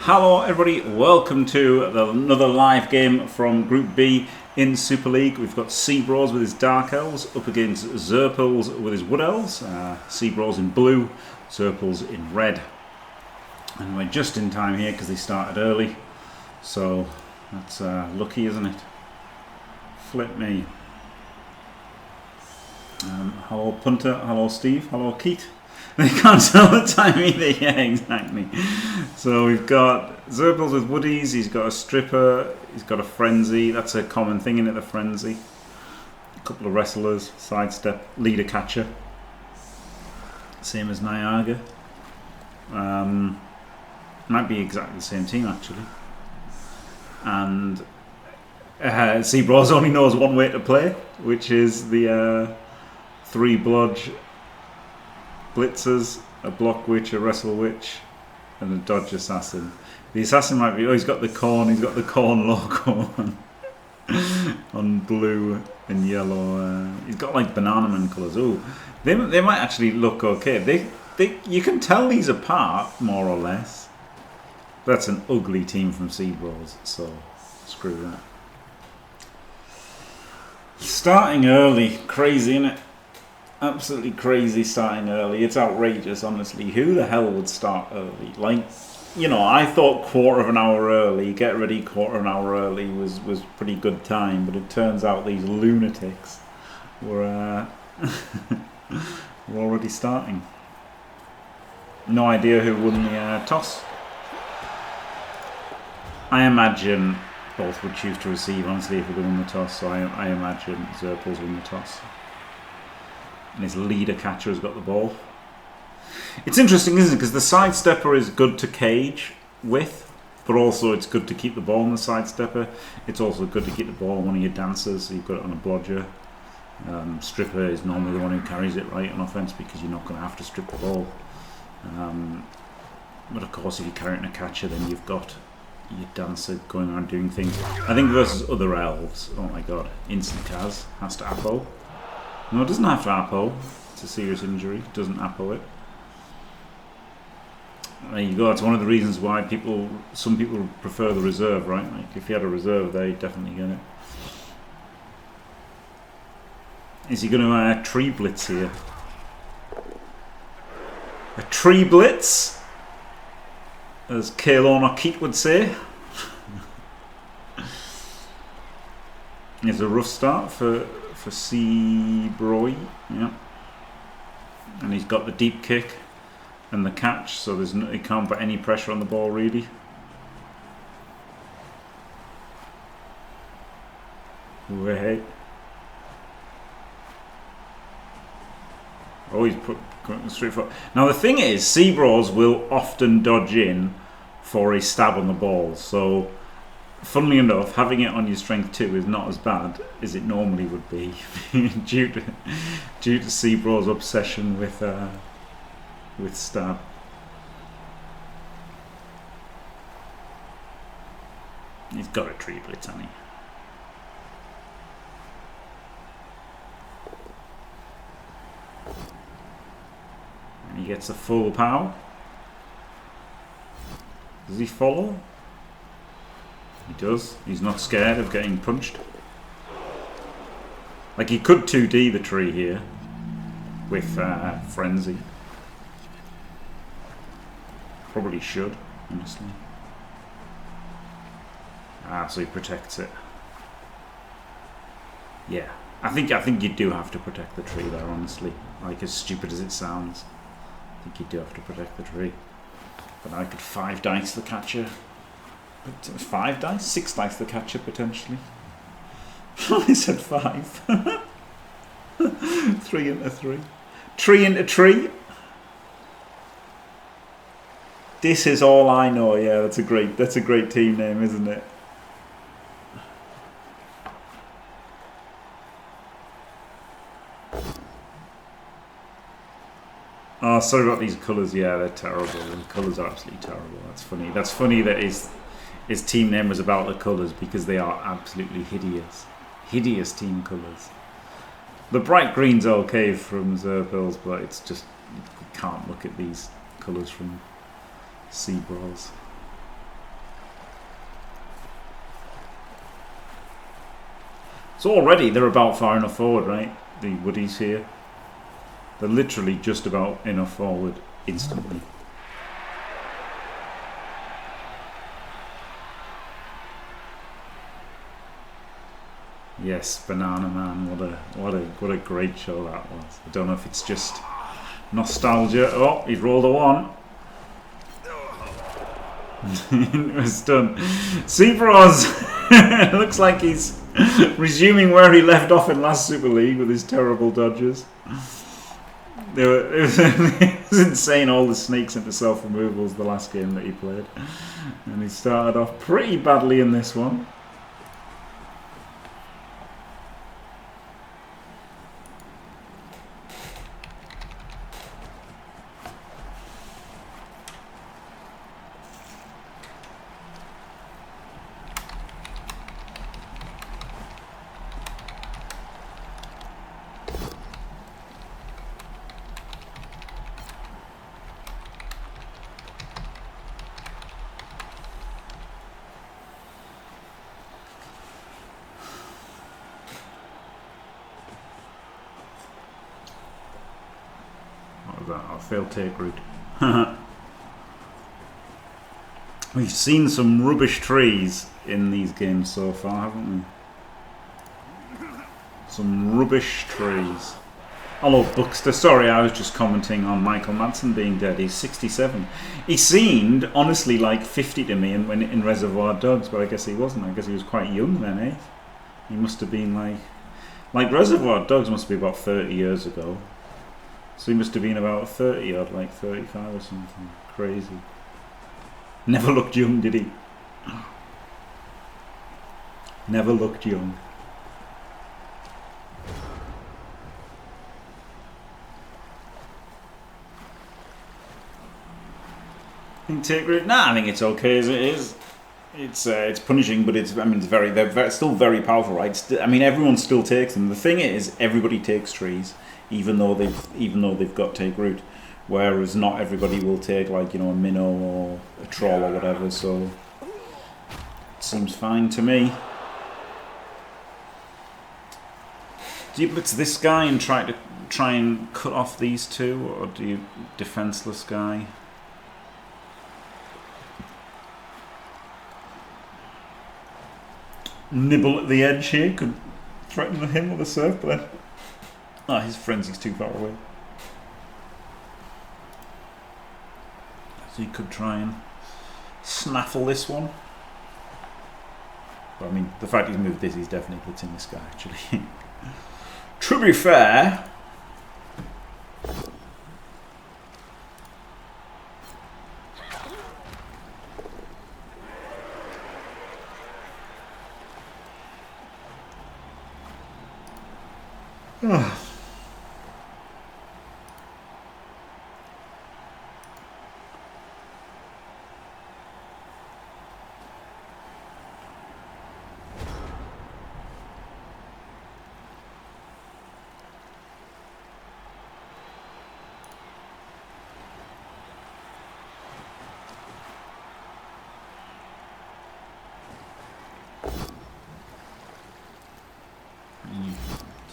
Hello everybody, welcome to another live game from Group B in Super League. We've got CBraws with his Dark Elves up against Xurpils with his Wood Elves. CBraws in blue, Xurpils in red. And we're just in time here because they started early. So that's lucky, isn't it? Flip me. Hello Punter, hello Steve, hello Keith. They can't tell the time either. Yeah, exactly. So we've got Xurpils with Woodies, he's got a Stripper, he's got a Frenzy. That's a common thing, isn't it, the Frenzy? A couple of Wrestlers, Sidestep, Leader Catcher. Same as Niagara. Might be exactly the same team, actually. And CBraws only knows one way to play, which is the 3 Blodge Blitzers, a Block Witch, a Wrestle Witch, and a Dodge Assassin. The Assassin might be, he's got the corn logo on blue and yellow. He's got like Banana Man colours. Oh, they might actually look okay. You can tell these apart, more or less. That's an ugly team from CBraws, so screw that. Starting early, crazy, innit? Absolutely crazy starting early. It's outrageous, honestly. Who the hell would start early? Like, you know, I thought quarter of an hour early, get ready quarter of an hour early was pretty good time, but it turns out these lunatics were were already starting. No idea who won the toss. I imagine both would choose to receive, honestly, if they won the toss, so I imagine Xurpils win the toss. And his Leader Catcher has got the ball. It's interesting, isn't it? Because the Sidestepper is good to cage with, but also it's good to keep the ball on the Sidestepper. It's also good to keep the ball on one of your dancers, so you've got it on a Blodger. Stripper is normally the one who carries it right on offense because you're not going to have to strip the ball. But of course, if you carry it in a catcher, then you've got your dancer going around doing things. I think versus other elves, oh my god, instant Kaz has to Apo. No, it doesn't have to Apo. It's a serious injury. It doesn't Apo it. There you go. It's one of the reasons why some people prefer the reserve, right? Like if you had a reserve, they definitely get it. Is he going to tree blitz here? A tree blitz, as Kalon or Keat would say. It's a rough start for CBraws, yeah, and he's got the deep kick and the catch, so he can't put any pressure on the ball really. Wait. Oh, he's going straight for. Now the thing is, CBraws will often dodge in for a stab on the ball, so funnily enough, having it on your strength 2 is not as bad as it normally would be due to CBraws' obsession with stab. He's got a tree blitz, hasn't he? And he gets a full pow. Does he follow? He does. He's not scared of getting punched. Like he could 2D the tree here with Frenzy. Probably should, honestly. So he protects it. Yeah, I think you do have to protect the tree there, honestly. Like as stupid as it sounds, I think you do have to protect the tree. But I could 5 dice the catcher. 5 dice? 6 dice the catcher potentially. I said 5. 3 into 3. Tree into tree. This is all I know. Yeah, that's a great team name, isn't it? Oh, sorry about these colours. Yeah, they're terrible. The colours are absolutely terrible. That's funny. That's funny that his team name was about the colours because they are absolutely hideous. Hideous team colours. The bright green's okay from Xurpils, but it's just, you can't look at these colours from CBraws. So already they're about far enough forward, right? The woodies here. They're literally just about enough forward instantly. Yes, Banana Man, what a great show that was. I don't know if it's just nostalgia. Oh, he's rolled a 1. It was done. CBraws looks like he's resuming where he left off in last Super League with his terrible dodges. It was insane, all the sneaks into self-removals the last game that he played. And he started off pretty badly in this one. I'll fail take root. We've seen some rubbish trees in these games so far, haven't we? Some rubbish trees. Hello, Buxter. Sorry, I was just commenting on Michael Madsen being dead. He's 67. He seemed, honestly, like 50 to me in Reservoir Dogs, but I guess he wasn't. I guess he was quite young then, eh? He must have been like Reservoir Dogs must be about 30 years ago. So he must have been about 30 or like 35 or something. Crazy. Never looked young, did he? Never looked young. I think take root. Nah, I think it's okay as it is. It's punishing, but it's they're still very powerful, right? I mean, everyone still takes them. The thing is, everybody takes trees, even though they've got take root, whereas not everybody will take, like, you know, a minnow or a troll or whatever. So it seems fine to me. Do you blitz this guy and try and cut off these two, or do you defenseless guy? Nibble at the edge here could threaten him with a surf, but then his frenzy's too far away. So he could try and snaffle this one. But I mean, the fact he's moved this, he's definitely blitzing this guy, actually. To be fair,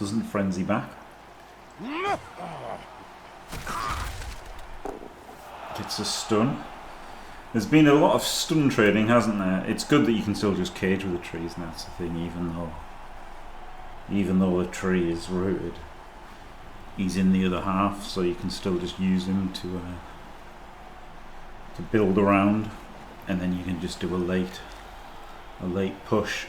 doesn't frenzy back. Gets a stun. There's been a lot of stun trading, hasn't there? It's good that you can still just cage with the trees, and that's the thing, even though the tree is rooted, he's in the other half, so you can still just use him to build around, and then you can just do a late push.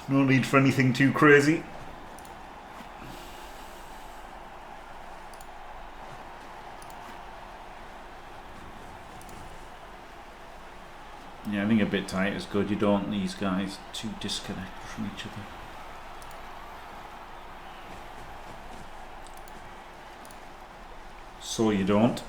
No need for anything too crazy. Yeah, I think a bit tight is good. You don't want these guys to disconnect from each other. So you don't.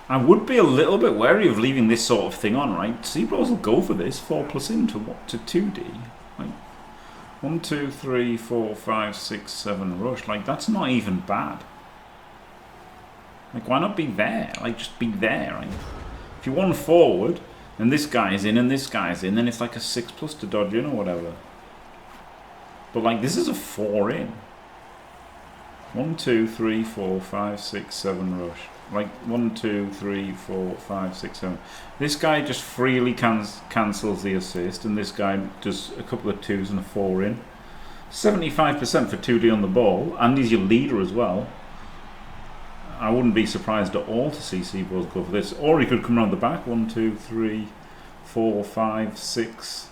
I would be a little bit wary of leaving this sort of thing on, right? CBraws will go for this 4+ into what, to 2D. Like, 1, 2, 3, 4, 5, 6, 7 rush. Like, that's not even bad. Like, why not be there? Like, just be there. Like, if you want forward, and this guy's in, and this guy's in, then it's like a 6+ to dodge in or whatever. But, like, this is a 4 in. 1, 2, 3, 4, 5, 6, 7 rush. Like, 1, 2, 3, 4, 5, 6, 7. This guy just freely cancels the assist, and this guy does a couple of 2s and a 4 in. 75% for 2D on the ball, and he's your leader as well. I wouldn't be surprised at all to see CBraws go for this. Or he could come around the back. 1, 2, 3, 4, 5, 6.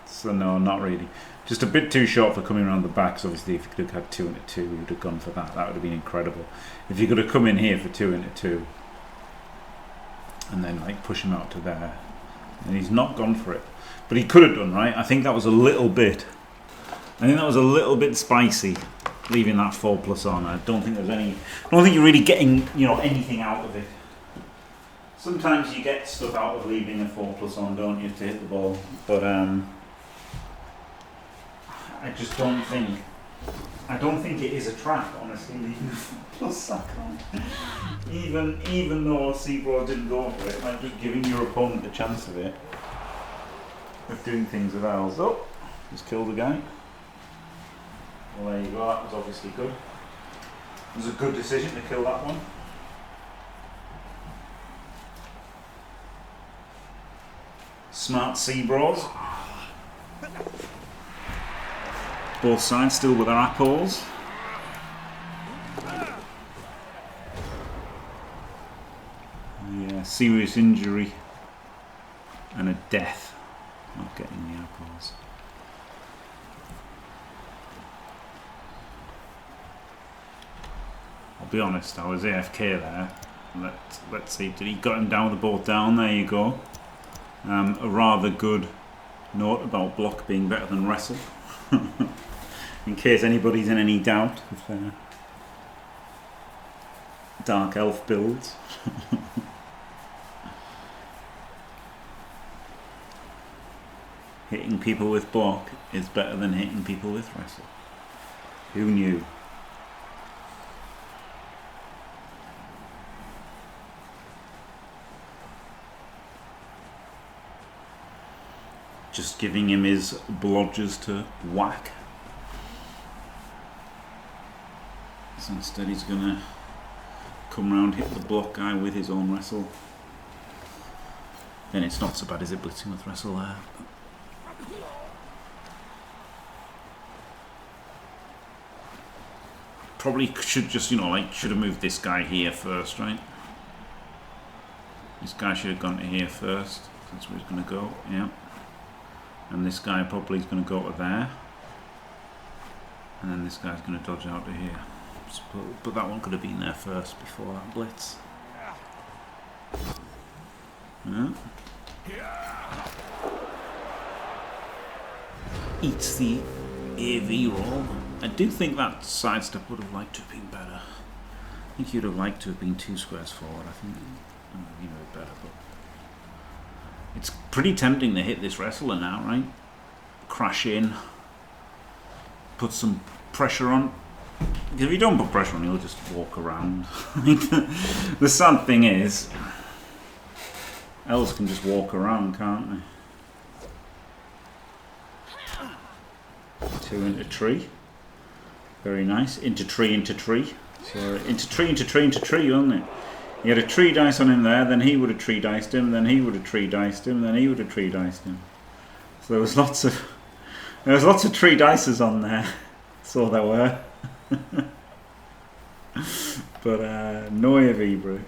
So no, not really. Just a bit too short for coming around the back. So obviously, if you could have had 2 into 2, you would have gone for that. That would have been incredible. If you could have come in here for 2 into 2, and then like push him out to there, and he's not gone for it. But he could have done, right? I think that was a little bit. I think that was a little bit spicy, leaving that 4+ on. I don't think there's any. I don't think you're really getting, you know, anything out of it. Sometimes you get stuff out of leaving a 4+ on, don't you, to hit the ball? But I just don't think. I don't think it is a trap, honestly. Leaving a 4+ sack on, even though CBraws didn't go for it, like just giving your opponent the chance of it, of doing things with ours. Oh, just killed a guy. Well, there you go. That was obviously good. It was a good decision to kill that one. Smart CBraws. Both sides still with our apples. Yeah, serious injury and a death. Not getting the apples. I'll be honest, I was AFK there. Let's see, did he got him down with the ball down? There you go. A rather good note about block being better than wrestle. In case anybody's in any doubt with Dark Elf builds. Hitting people with block is better than hitting people with wrestle. Who knew? Just giving him his blodgers to whack. So instead he's gonna come round, hit the block guy with his own wrestle. Then it's not so bad, is it, blitzing with wrestle there? Probably should just, you know, like, should have moved this guy here first, right? This guy should have gone to here first. That's where he's gonna go, yeah. And this guy probably is going to go to there. And then this guy's going to dodge out to here. But that one could have been there first before that blitz. Yeah. Eats the AV roll. I do think that sidestep would have liked to have been better. I think you'd have liked to have been 2 squares forward. I think you know better, but it's pretty tempting to hit this wrestler now, right? Crash in, put some pressure on. Because if you don't put pressure on, he'll just walk around. The sad thing is, elves can just walk around, can't they? 2 into tree. Very nice. Into tree, into tree. So into tree, into tree, into tree, wasn't it? He had a tree dice on him there, then he would have tree diced him, then he would have tree diced him, then he would have tree diced him. So there was lots of tree dices on there. So there were. But no AV break.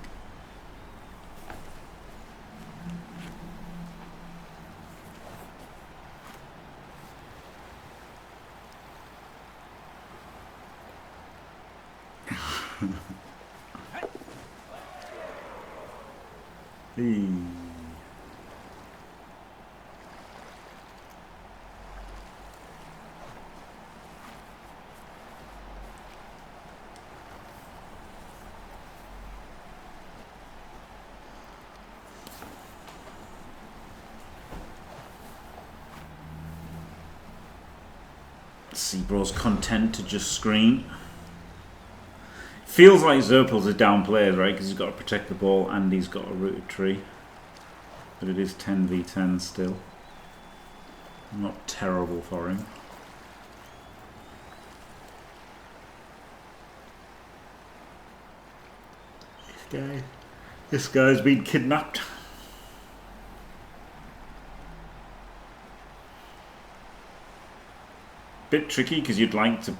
CBraws content to just screen. Feels like Xurpils is downplayed, right? Because he's got to protect the ball and he's got a rooted tree. But it is 10v10 still. Not terrible for him. This guy's been kidnapped. Bit tricky because you'd like to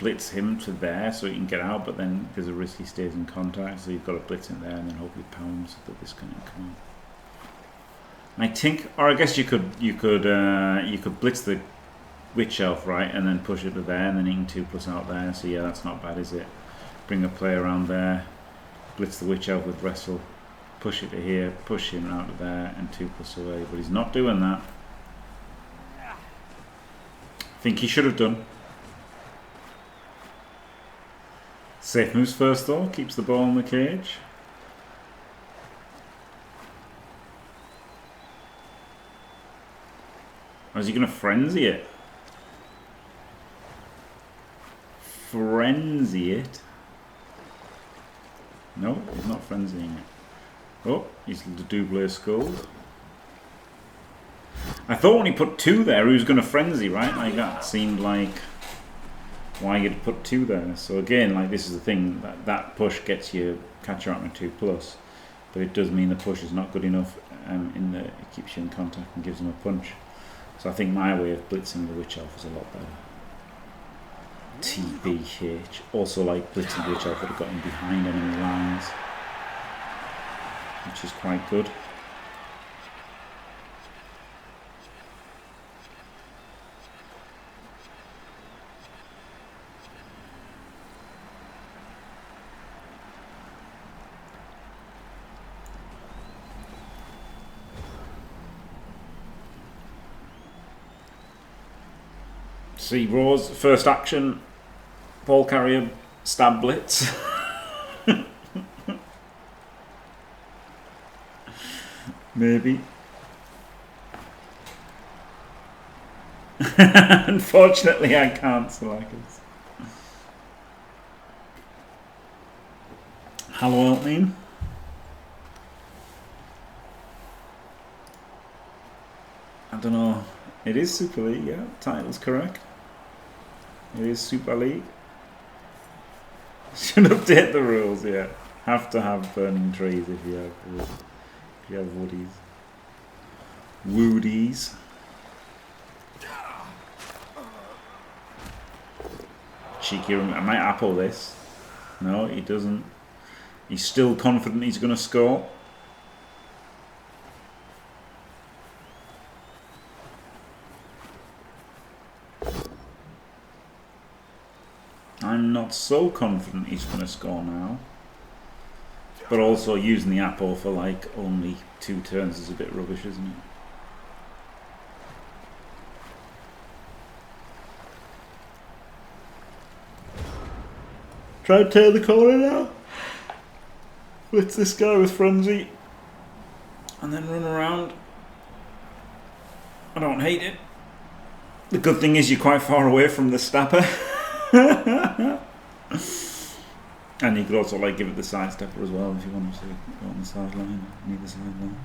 blitz him to there so he can get out, but then there's a risk he stays in contact, so you've got to blitz him there and then hope he pounds that this can come out. I think, or I guess you could blitz the witch elf, right, and then push it to there, and then he can 2+ out there. So yeah, that's not bad, is it? Bring a play around there, blitz the witch elf with wrestle, push it to here, push him out of there, and 2+ away. But he's not doing that. I think he should have done. Safe moves first though, keeps the ball in the cage. Or is he going to frenzy it? Frenzy it? No, he's not frenzying it. Oh, he's the double skulled. I thought when he put 2 there, he was going to frenzy, right? Like that seemed like why you'd put 2 there. So again, like this is the thing, that push gets you catcher out with 2+, but it does mean the push is not good enough. It keeps you in contact and gives him a punch. So I think my way of blitzing the witch elf is a lot better. TBH. Also like blitzing the witch elf would have got him behind enemy lines, which is quite good. CBraws, first action, ball carrier, stab blitz. Maybe. Unfortunately, I can't select it. Hello, Altman. I don't know. It is Super League, yeah. Title's correct. It is Super League. Should update the rules, yeah. Have to have burning trees if you have woodies. Woodies. Cheeky. I might apple this. No, he doesn't. He's still confident he's going to score. I'm not so confident he's going to score now. But also using the apple for like only 2 turns is a bit rubbish, isn't it? Try to turn the corner now. Blitz this guy with frenzy. And then run around. I don't hate it. The good thing is you're quite far away from the stapper. And you could also like give it the side stepper as well if you wanted to go on the sideline, neither sideline.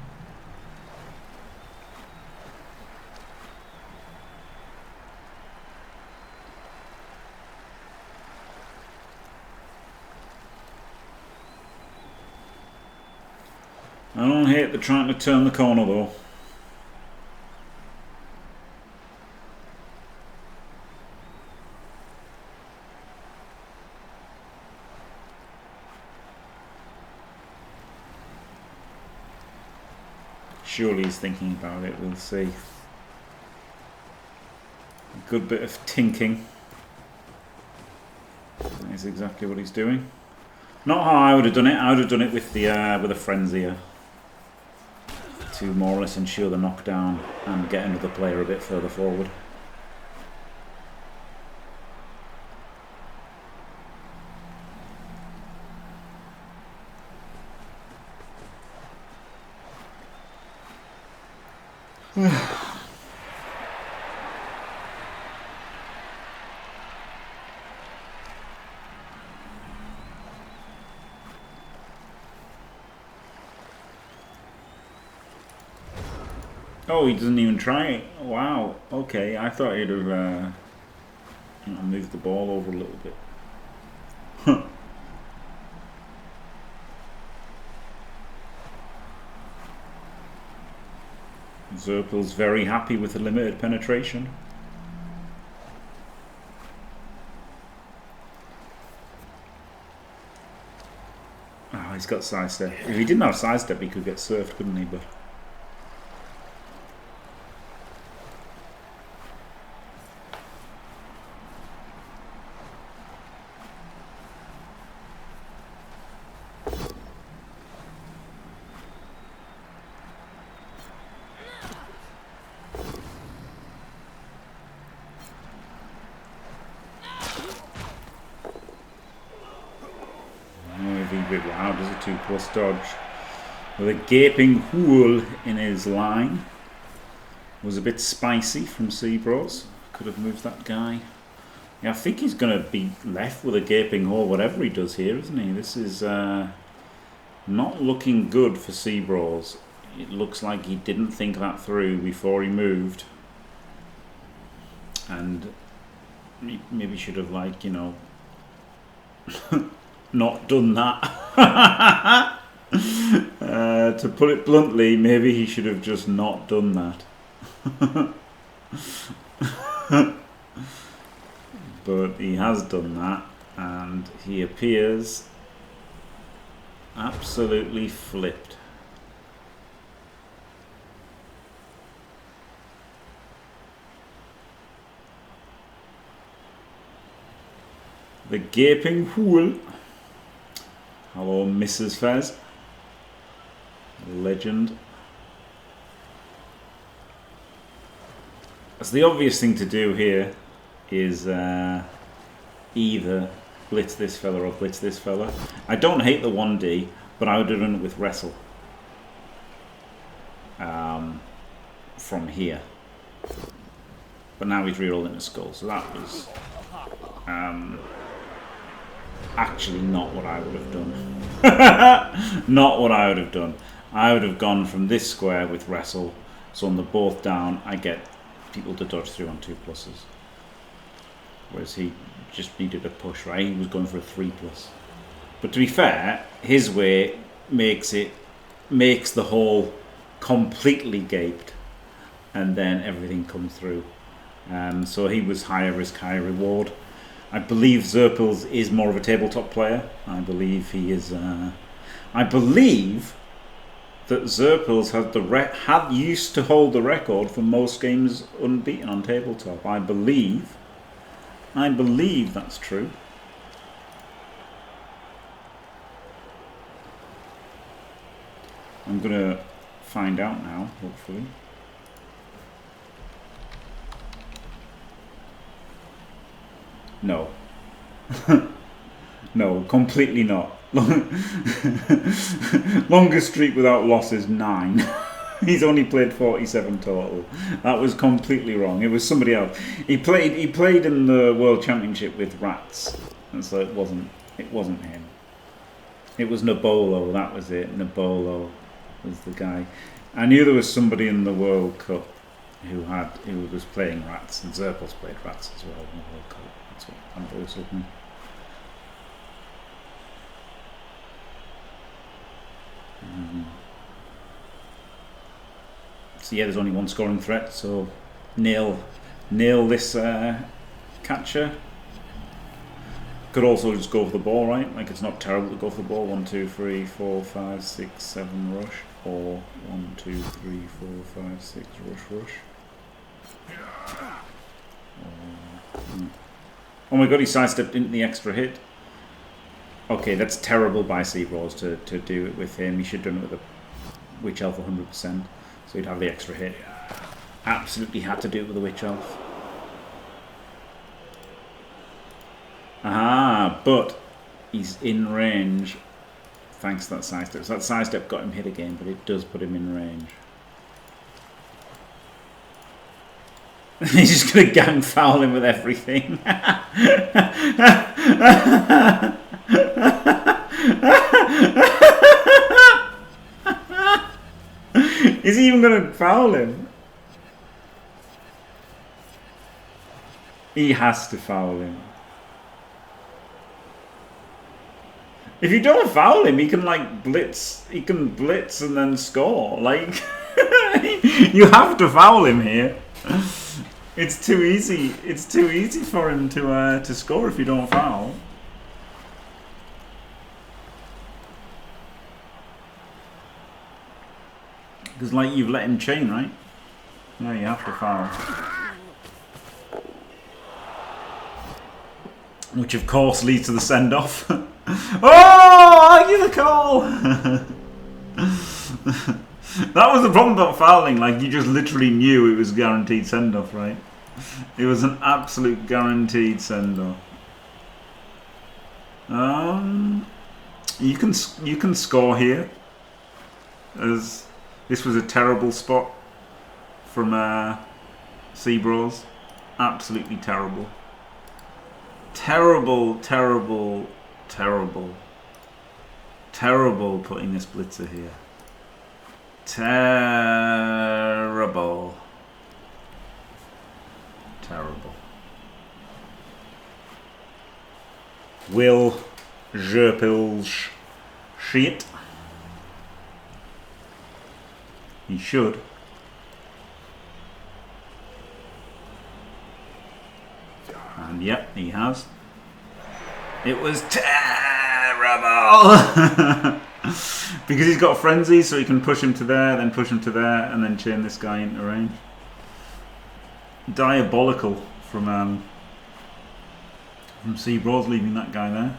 I don't hate the trying to turn the corner though. Surely he's thinking about it, we'll see. A good bit of tinking. That is exactly what he's doing. Not how I would have done it. I would have done it with a frenzier to more or less ensure the knockdown and get another player a bit further forward. Oh, he doesn't even try it. Wow. Okay, I thought he'd have moved the ball over a little bit. Xurpils very happy with the limited penetration. Oh, he's got sidestep. If he didn't have sidestep, he could get surfed, couldn't he? But wow, does a 2+ dodge with a gaping hole in his line. Was a bit spicy from CBraws. Could have moved that guy. Yeah, I think he's going to be left with a gaping hole whatever he does here, isn't he? This is not looking good for CBraws. It looks like he didn't think that through before he moved, and he maybe should have, like, you know, not done that. To put it bluntly, maybe he should have just not done that. But he has done that, and he appears absolutely flipped. The gaping hole. Hello, Mrs. Fez. Legend. So the obvious thing to do here is either blitz this fella or blitz this fella. I don't hate the 1D, but I would have done it with wrestle from here. But now he's rerolling a skull, so that was actually not what I would have done. Not what I would have done. I would have gone from this square with wrestle, so on the both down I get people to dodge through on 2+. Whereas he just needed a push, right? He was going for a 3+. But to be fair, his way makes the hole completely gaped, and then everything comes through. So he was higher risk, higher reward. I believe Xurpils is more of a tabletop player. I believe he is. I believe that Xurpils had used to hold the record for most games unbeaten on tabletop. I believe that's true. I'm gonna find out now, hopefully. No. No, completely not. Longest streak without loss is 9. He's only played 47 total. That was completely wrong. It was somebody else. He played in the World Championship with rats, and so it wasn't him. It was Nebolo. That was it. Nebolo was the guy. I knew there was somebody in the World Cup who was playing rats, and Xurpils played rats as well in the World Cup. That's what Andrew told me. So yeah, there's only one scoring threat, so nail this catcher. Could also just go for the ball, right? Like, it's not terrible to go for the ball. 1, 2, 3, 4, 5, 6, 7 rush, or 1, 2, 3, 4, 5, 6 rush. Oh my god, he sidestepped into the extra hit. Okay, that's terrible by CBraws to do it with him. He should have done it with a Witch Elf 100%, so he'd have the extra hit. Absolutely had to do it with a Witch Elf. Aha, but he's in range thanks to that sidestep. So that sidestep got him hit again, but it does put him in range. He's just going to gang foul him with everything. Is he even going to foul him? He has to foul him. If you don't foul him, he can like blitz. He can blitz and then score. Like you have to foul him here. It's too easy. It's too easy for him to score if you don't foul. Because like you've let him chain, right? Yeah, you have to foul. Which of course leads to the send-off. Oh, argue the call! That was the problem about fouling, like you just literally knew it was guaranteed send-off, right? It was an absolute guaranteed send-off. You can score here. As this was a terrible spot from CBraws. Absolutely terrible. Terrible, terrible, terrible. Terrible putting this blitzer here. Terrible. Terrible. Will Xurpils shit? He should. And yep, he has. It was terrible! Because he's got frenzy, so he can push him to there, then push him to there, and then chain this guy into range. Diabolical from CBraws leaving that guy there.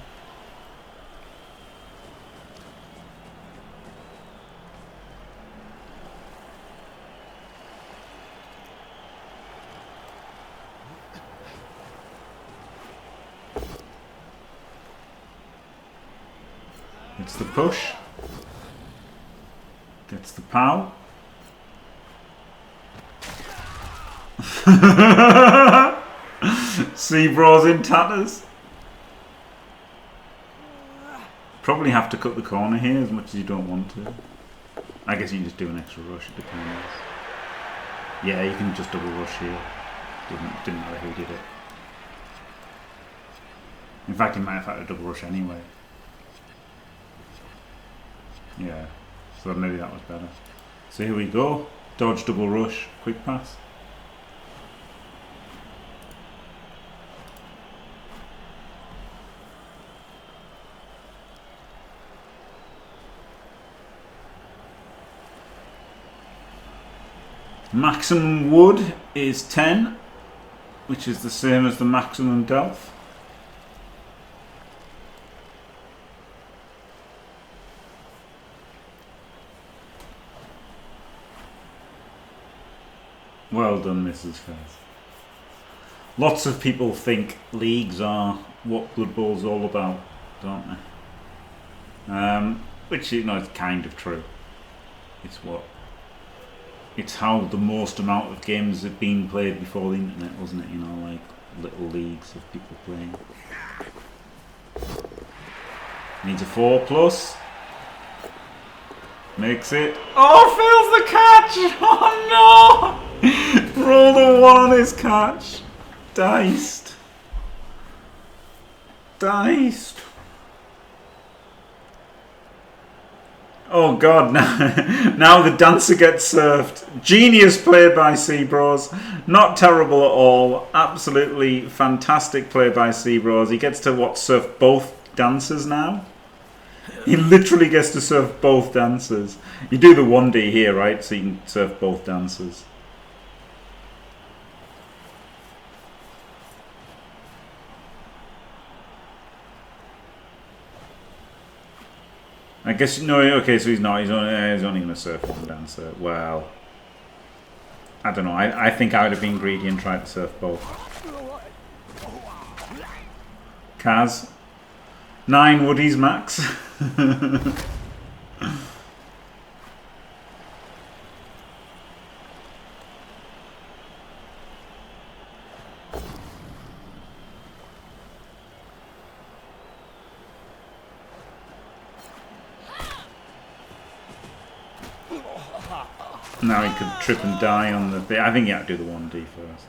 It's the push. Gets the pow. CBraws in tatters. Probably have to cut the corner here as much as you don't want to. I guess you can just do an extra rush, it depends. Yeah, you can just double rush here. Didn't matter who did it. In fact, he might have had a double rush anyway. Yeah, so maybe that was better. So here we go. Dodge, double rush, quick pass. Maximum wood is 10, which is the same as the maximum delve. Well done, Mrs. Fez. Lots of people think leagues are what Blood Bowl's all about, don't they? Which, you know, is kind of true. It's how the most amount of games have been played before the internet, wasn't it? You know, like little leagues of people playing. Needs a 4+. Makes it. Oh, fails the catch! Oh no! Roll the 1 on his catch. Diced. Diced. Oh god, now the dancer gets served. Genius play by CBraws. Not terrible at all. Absolutely fantastic play by CBraws. He gets to what, serve both dancers now? He literally gets to serve both dancers. You do the 1D here, right? So you can serve both dancers. I guess, no, okay, so he's not. He's only going to surf one dancer. Well, I don't know. I think I would have been greedy and tried to surf both. Kaz. 9 woodies max. Now he could trip and die on the bit. I think he had to do the 1D first.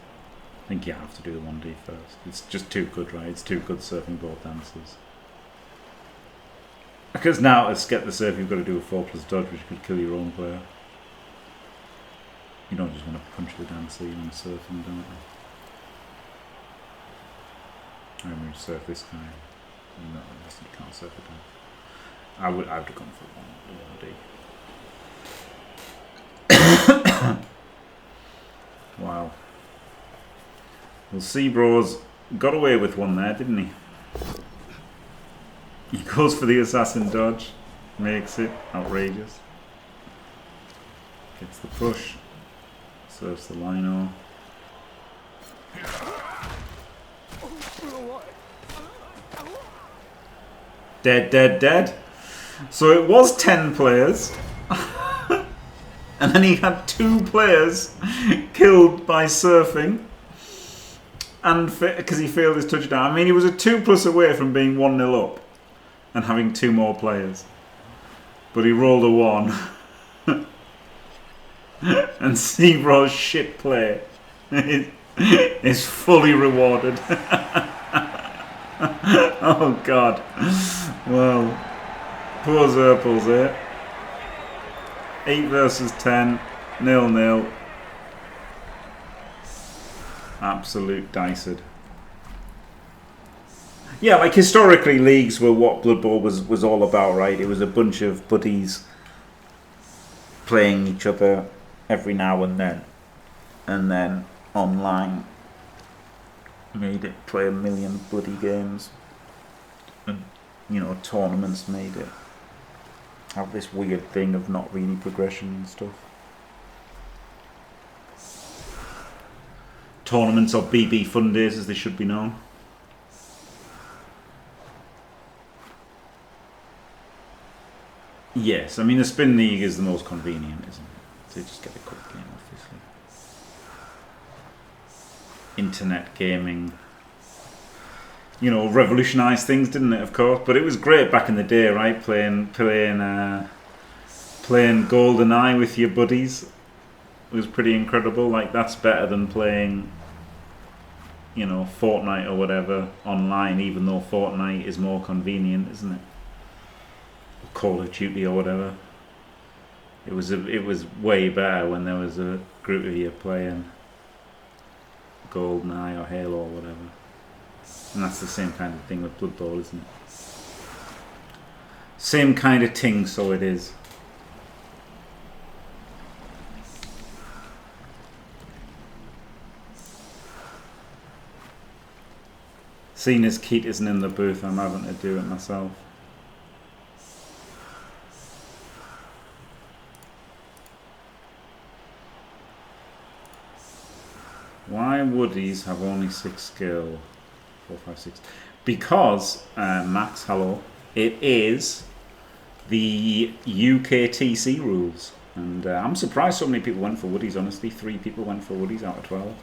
I think you have to do the 1D first. It's just too good, right? It's too good surfing both dances. Because now to get the surf, you've got to do a 4+ dodge, which could kill your own player. You don't just want to punch the dancer, you want to surf him, don't you? I'm going to surf this guy. No, you can't surf it down. I would have gone for the 1D. Wow. Well, CBraws got away with one there, didn't he? He goes for the assassin dodge, makes it outrageous. Gets the push, serves the lino. Dead, dead, dead. So it was 10 players. And then he had 2 players killed by surfing. And because he failed his touchdown. I mean, he was a 2+ away from being 1-0 up. And having 2 more players. But he rolled a 1. And CBraws' shit play is fully rewarded. Oh god. Well, poor Xurpils, eh? 8 versus 10, 0-0. Absolute diced. Yeah, like historically, leagues were what Blood Bowl was all about, right? It was a bunch of buddies playing each other every now and then online made it play a million bloody games, and you know, tournaments made it have this weird thing of not really progression and stuff. Tournaments, or BB Fun Days as they should be known. Yes, I mean the spin league is the most convenient, isn't it? So you just get a quick game, obviously. Internet gaming, you know, revolutionised things, didn't it? Of course, but it was great back in the day, right? Playing GoldenEye with your buddies. It was pretty incredible. Like, that's better than playing, you know, Fortnite or whatever online, even though Fortnite is more convenient, isn't it? Call of Duty or whatever. It was way better when there was a group of you playing GoldenEye or Halo or whatever. And that's the same kind of thing with Blood Bowl, isn't it? Same kind of thing, so it is. Seeing as Keat isn't in the booth, I'm having to do it myself. Why woodies have only 6 skill? 4, 5, 6. Because, Max, hello, it is the UKTC rules. And I'm surprised so many people went for woodies, honestly. 3 people went for woodies out of 12.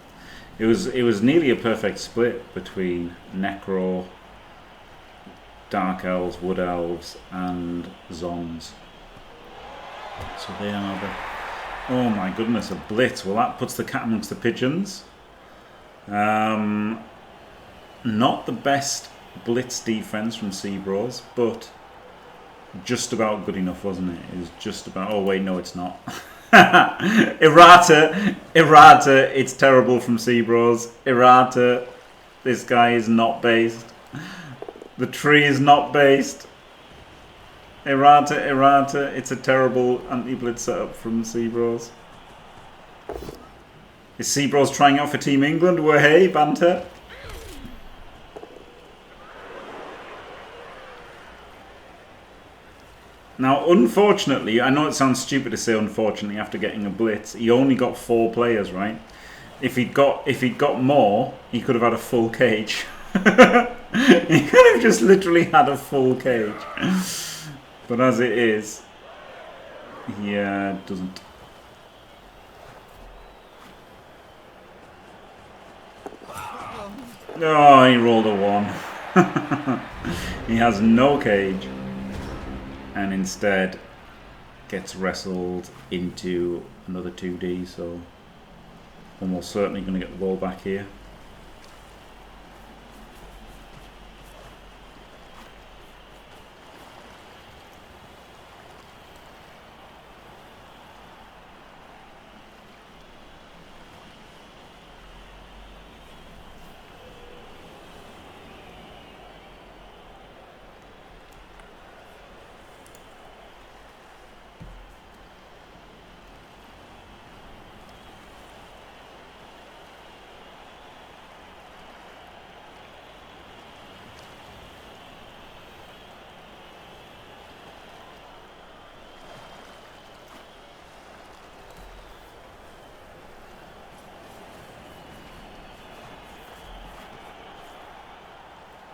It was nearly a perfect split between Necro, Dark Elves, Wood Elves, and Zons. So they are the... Oh my goodness, a blitz. Well, that puts the cat amongst the pigeons. Not the best blitz defense from CBraws, but just about good enough, wasn't it? It was just about... Oh wait, no, it's not. Errata, it's terrible from CBraws. Errata, this guy is not based. The tree is not based. Errata, it's a terrible anti-blitz setup from CBraws. Is CBraws trying out for Team England? Well, hey, banter. Now, unfortunately, I know it sounds stupid to say unfortunately after getting a blitz, he only got 4 players, right? If he'd got more, he could have had a full cage. He could have just literally had a full cage. But as it is, yeah, it doesn't. Oh, he rolled a 1. He has no cage. And instead gets wrestled into another 2D, so almost certainly going to get the ball back here.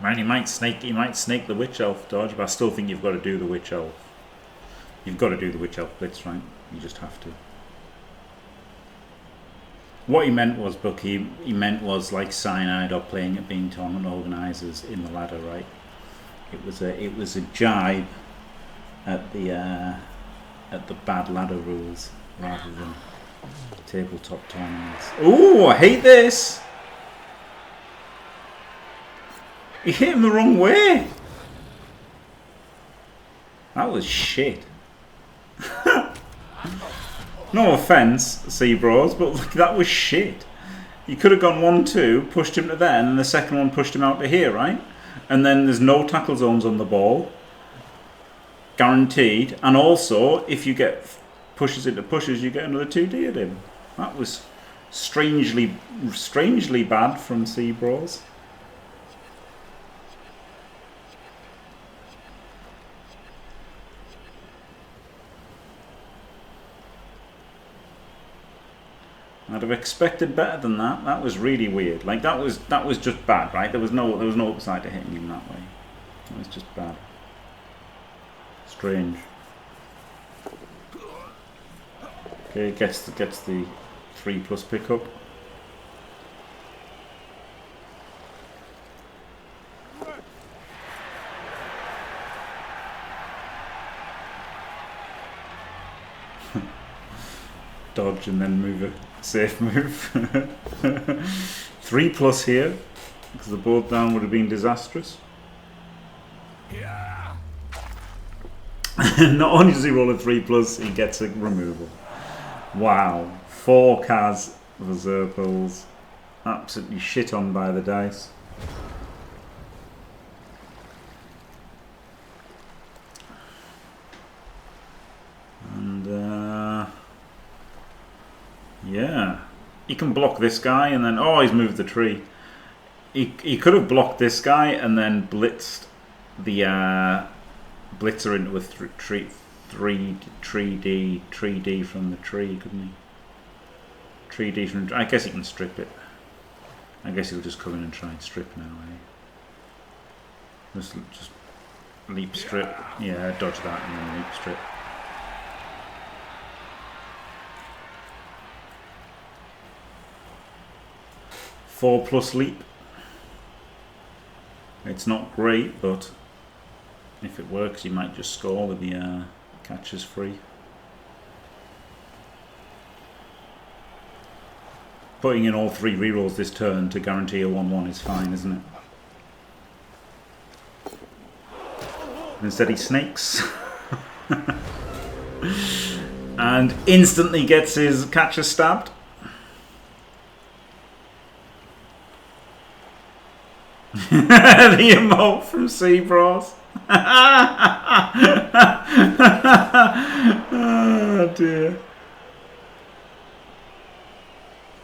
Man, he might snake the Witch Elf dodge, but I still think you've got to do the Witch Elf. You've got to do the Witch Elf blitz, right? You just have to. What he meant was, Buck, he meant was like Cyanide or playing at being tournament organisers in the ladder, right? It was a jibe at the bad ladder rules rather than tabletop tournaments. Ooh, I hate this! He hit him the wrong way! That was shit. No offence, CBraws, but look, that was shit. You could have gone 1-2, pushed him to there, and then the second one pushed him out to here, right? And then there's no tackle zones on the ball. Guaranteed. And also, if you get pushes into pushes, you get another 2D at him. That was strangely bad from CBraws. I'd have expected better than that. That was really weird. Like that was just bad, right? There was no upside to hitting him that way. It was just bad. Strange. Okay, gets the 3+ pickup. Dodge and then move a safe move. 3+ here, because the board down would have been disastrous. Yeah. Not only does he roll a 3+, he gets a removal. Wow. 4 Kaz for Xurpils. Absolutely shit on by the dice. And yeah, he can block this guy and then he's moved the tree. He could have blocked this guy and then blitzed the blitzer into a 3D from the tree, couldn't he? 3D from. I guess he can strip it. I guess he'll just come in and try and strip now. Just leap strip. Yeah, dodge that and then leap strip. +4 leap. It's not great, but if it works, you might just score with the catches free. Putting in all 3 rerolls this turn to guarantee a 1-1 is fine, isn't it? Instead he snakes. And instantly gets his catcher stabbed. The emote from CBraws. Oh dear.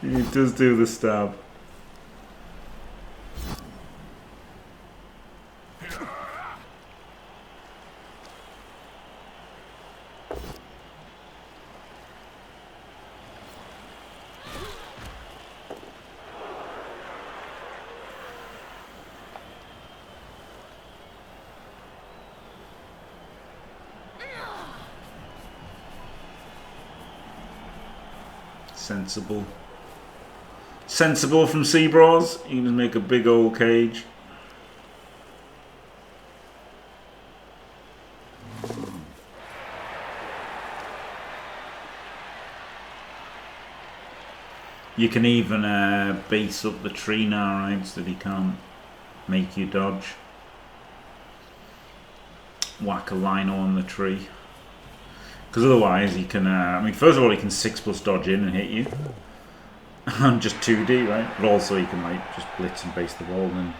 He does do the stab. Sensible. Sensible from CBraws. You can just make a big old cage. You can even base up the tree now, right, so that he can't make you dodge. Whack a lino on the tree. Because otherwise he can, I mean, first of all he can 6+ dodge in and hit you. And just 2D, right? But also he can like just blitz and base the ball and then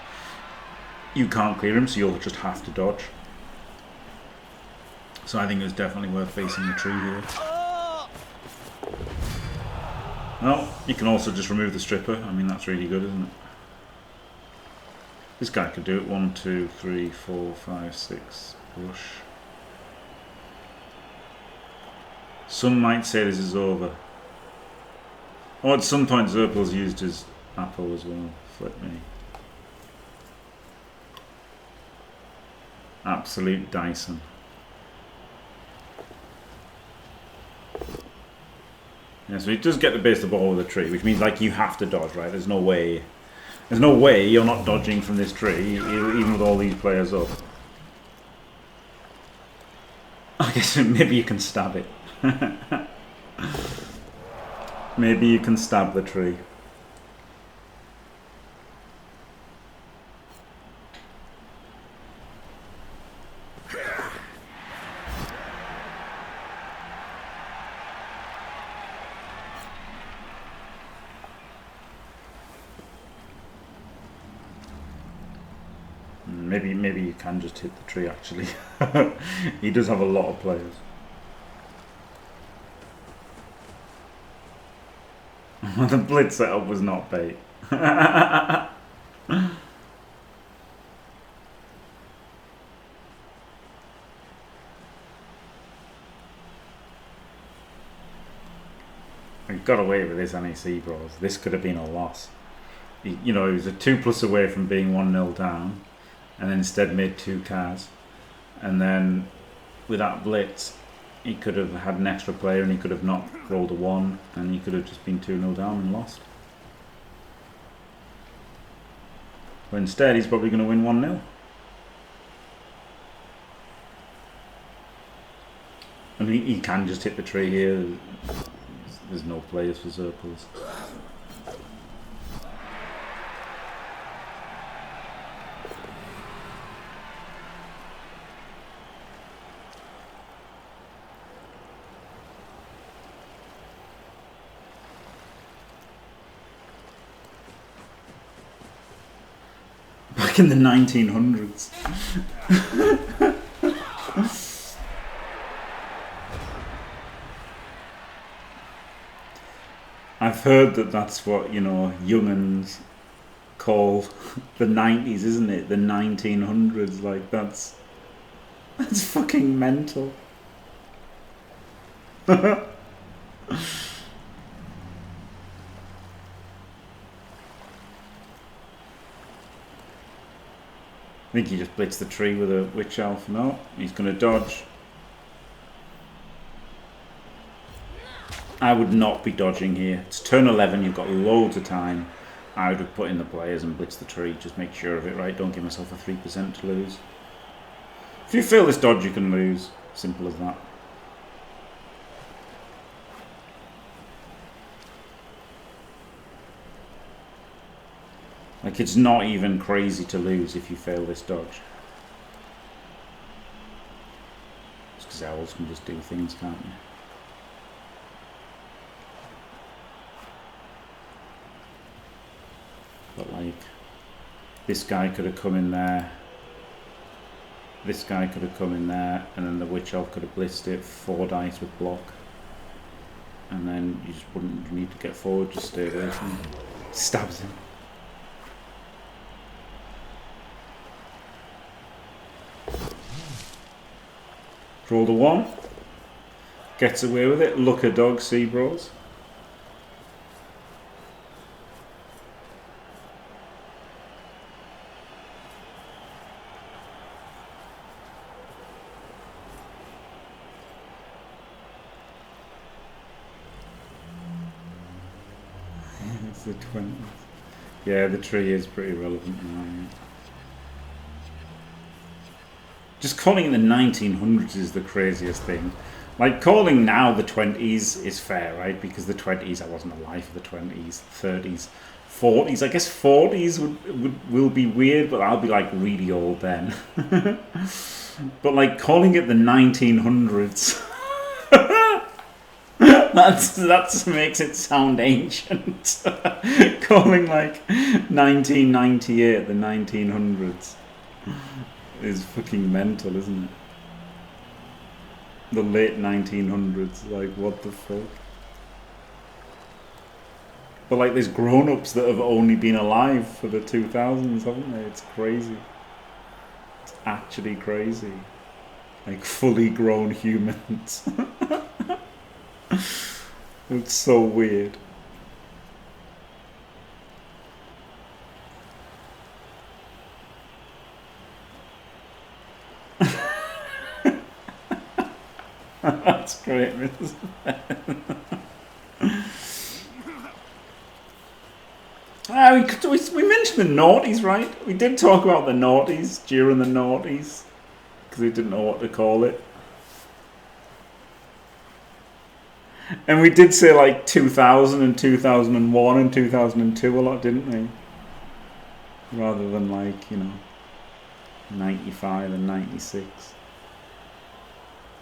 you can't clear him, so you'll just have to dodge. So I think it was definitely worth facing the tree here. Well, you can also just remove the stripper. I mean, that's really good, isn't it? This guy could do it. 1, 2, 3, 4, 5, 6. Push. Some might say this is over. Oh, at some point Xurpils used his apple as well. Flip me. Absolute Dyson. Yeah, so he does get to base the ball with a tree, which means like you have to dodge, right? There's no way you're not dodging from this tree, even with all these players up. I guess maybe you can stab it. Maybe you can stab the tree. Maybe you can just hit the tree, actually. He does have a lot of players. The blitz setup was not bait. We got away with this CBraws. This could have been a loss. You know, he was a 2+ away from being 1-0 down, and then instead made 2 cars. And then with that blitz, he could have had an extra player and he could have not rolled a 1, and he could have just been 2-0 down and lost. But instead, he's probably going to win 1-0. I mean, he can just hit the tree here. There's no players for Xurpils. Back in the 1900s. I've heard that that's what, you know, young'uns call the 90s, isn't it? The 1900s. Like, that's fucking mental. I think he just blitzed the tree with a witch elf. No, he's going to dodge. I would not be dodging here. It's turn 11, you've got loads of time. I would have put in the players and blitzed the tree. Just make sure of it, right? Don't give myself a 3% to lose. If you fail this dodge, you can lose. Simple as that. Like, it's not even crazy to lose if you fail this dodge. Just because owls can just do things, can't you? But like, this guy could have come in there. This guy could have come in there, and then the witch elf could have blitzed it. 4 dice with block. And then you just wouldn't need to get forward, just stay away from him. Stabs him. Draw the 1. Gets away with it. Look a dog, CBraws. It's the 20s. Yeah, the tree is pretty relevant now. Yeah. Just calling it the 1900s is the craziest thing. Like, calling now the 20s is fair, right? Because the 20s, I wasn't alive for the 20s, 30s, 40s. I guess 40s will be weird, but I'll be like really old then. But like calling it the 1900s, that makes it sound ancient. Calling like 1998 the 1900s. Is fucking mental, isn't it? The late 1900s, like, what the fuck? But like, there's grown-ups that have only been alive for the 2000s, haven't they? It's crazy. It's actually crazy. Like, fully grown humans. It's so weird. That's great. We mentioned the naughties, right? We did talk about the naughties during the naughties because we didn't know what to call it. And we did say like 2000 and 2001 and 2002 a lot, didn't we? Rather than like, 95 and 96.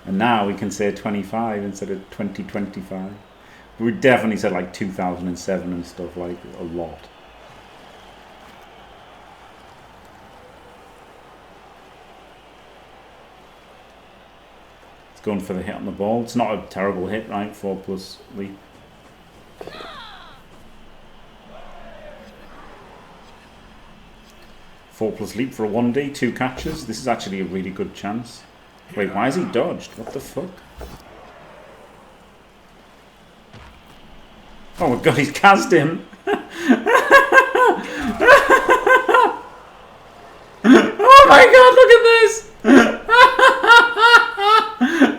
And now we can say 25 instead of 2025. We definitely said like 2007 and stuff, like a lot. It's going for the hit on the ball. It's not a terrible hit, right? 4+ leap. Four plus leap for a 1D, 2 catches. This is actually a really good chance. Wait, why is he dodged? What the fuck? Oh my god, he's cast him! Oh my god, look at this!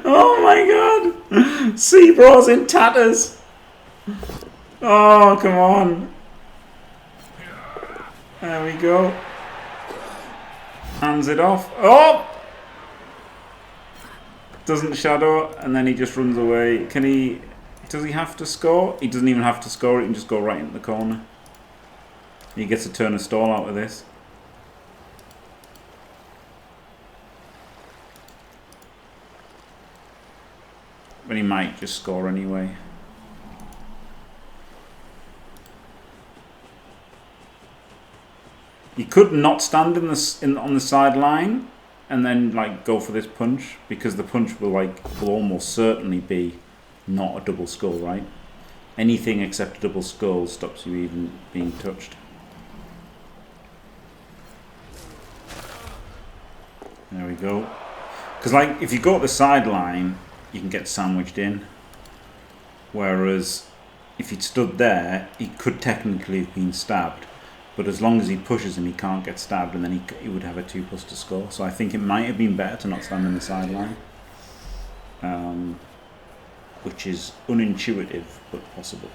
Oh my god! CBraws in tatters! Oh, come on! There we go. Hands it off. Oh! Doesn't shadow, and then he just runs away. Can he... Does he have to score? He doesn't even have to score. He can just go right into the corner. He gets a turn of stall out of this. But he might just score anyway. He could not stand on the sideline and then like go for this punch, because the punch will almost certainly be not a double skull, right? Anything except a double skull stops you even being touched. There we go. Because like if you go at the sideline, you can get sandwiched in. Whereas if he'd stood there, he could technically have been stabbed. But as long as he pushes him, he can't get stabbed, and then he would have a 2+ to score. So I think it might have been better to not stand in the sideline. Which is unintuitive, but possible.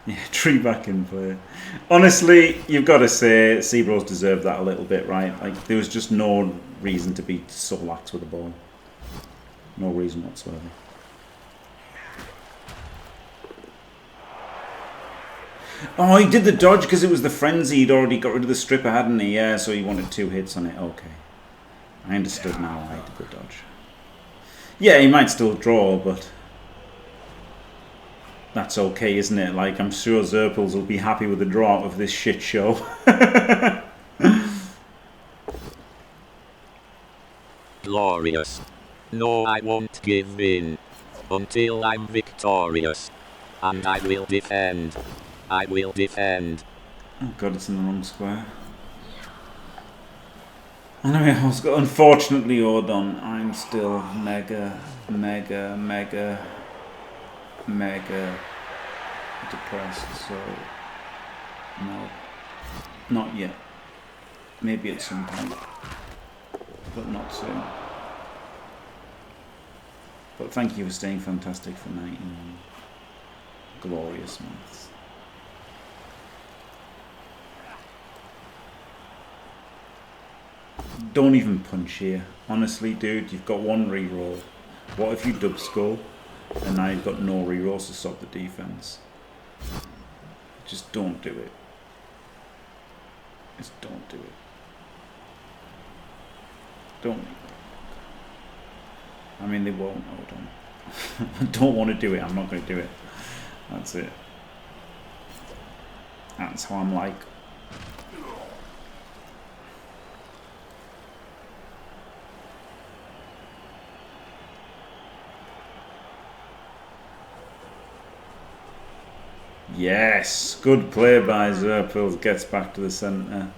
Yeah, tree back in play. Honestly, you've got to say, CBraws deserved that a little bit, right? Like, there was just no reason to be so lax with the ball. No reason whatsoever. Oh, he did the dodge because it was the frenzy. He'd already got rid of the stripper, hadn't he? Yeah, so he wanted 2 hits on it. Okay. I understood now why he did the dodge. Yeah, he might still draw, but that's okay, isn't it? Like, I'm sure Xurpils will be happy with the draw out of this shit show. Glorious. No, I won't give in until I'm victorious. And I will defend. I will defend. Oh god, it's in the wrong square. Anyway, unfortunately, Ordon, I'm still mega depressed, so no, not yet. Maybe at some point, but not soon. But thank you for staying fantastic for 19 glorious months. Don't even punch here. Honestly, dude, you've got 1 reroll. What if you dub skull and now you've got no rerolls to stop the defense? Just don't do it. Just don't do it. Don't. I mean, they won't. Hold on. I don't want to do it. I'm not going to do it. That's it. That's how I'm like. Yes, good play by Xurpils. Gets back to the centre.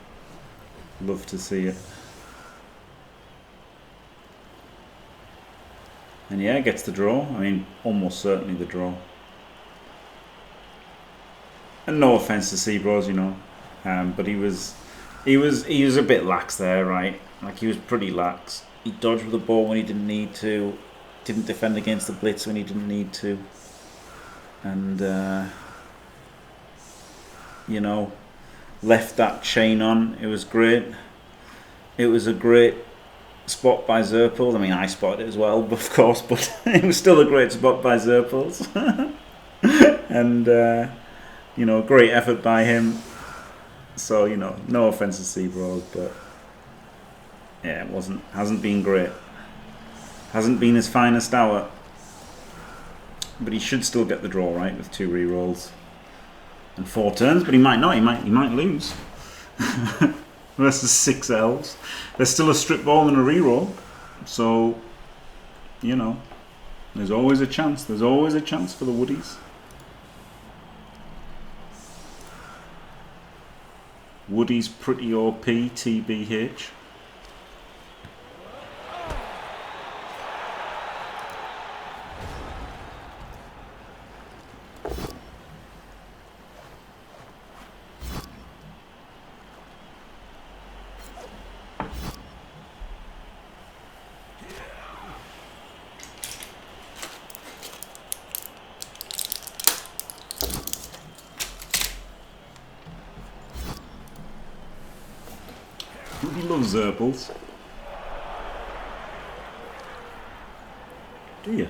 Love to see it. And yeah, gets the draw. I mean, almost certainly the draw. And no offense to CBraws, you know, but he was a bit lax there, right? Like, he was pretty lax. He dodged with the ball when he didn't need to. Didn't defend against the blitz when he didn't need to. And, you know, left that chain on. It was great. It was a great spot by Xurpils. I mean, I spotted it as well, of course, but it was still a great spot by Xurpils. And, you know, great effort by him. So, you know, no offense to CBraws, but yeah, hasn't been great. Hasn't been his finest hour. But he should still get the draw, right, with 2 rerolls and 4 turns, but he might not, he might lose. Versus 6 elves. There's still a strip ball and a reroll. So, you know, there's always a chance. There's always a chance for the Woodies. Woody's pretty OP, TBH. Woody loves Xurpils. Do you?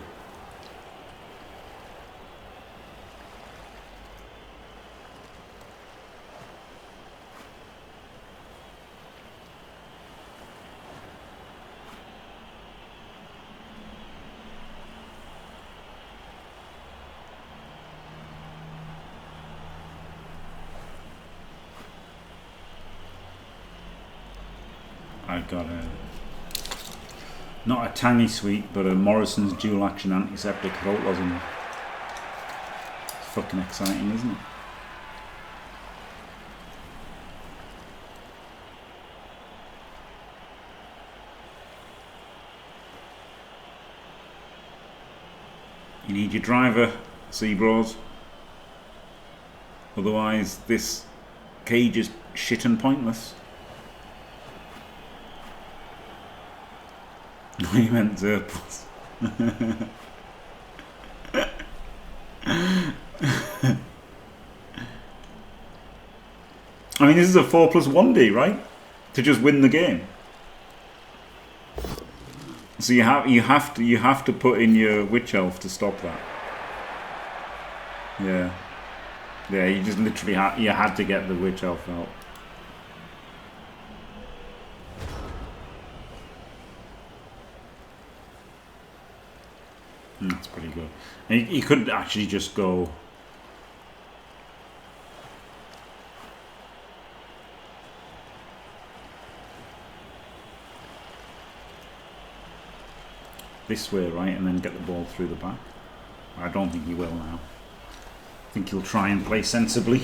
I've got not a tangy sweet, but a Morrison's dual action antiseptic throat lozenge. It's fucking exciting, isn't it? You need your driver, CBraws. Otherwise, this cage is shit and pointless. No, you meant Xurpils. I mean, this is a 4+1D, right? To just win the game. So you have to put in your witch elf to stop that. Yeah, yeah. You just literally had to get the witch elf out. That's pretty good. And you could actually just go. This way, right, and then get the ball through the back. I don't think he will now. I think he'll try and play sensibly.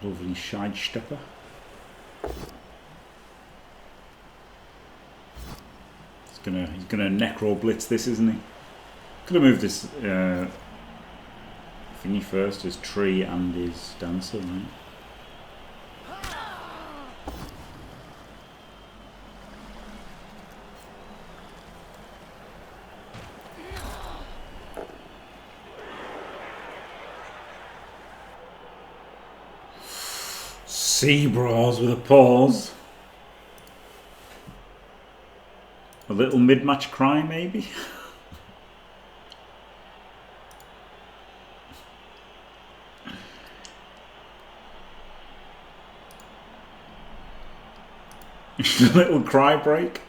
Lovely side stepper. He's gonna necro blitz this, isn't he? Could have moved this thingy first, his tree and his dancer, right? CBraws with a pause. A little mid-match cry, maybe? A little cry break.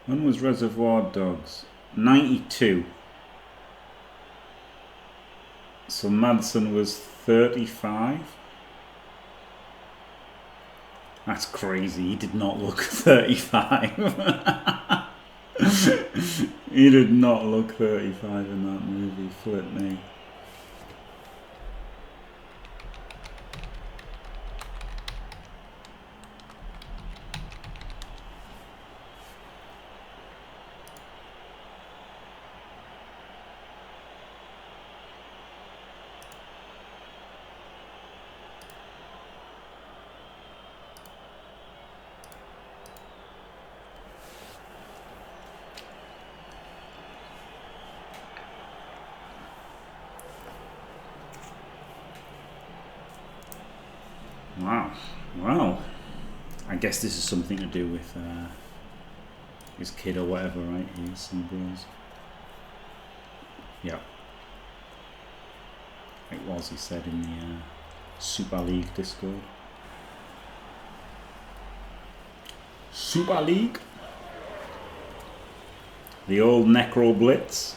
When was Reservoir Dogs? 92. So Madsen was 35. That's crazy. He did not look 35. He did not look 35 in that movie. Flip me. Wow. Well, I guess this is something to do with his kid or whatever, right? He's CBraws. Yeah. It was, he said, in the Super League Discord. Super League? The old Necro Blitz.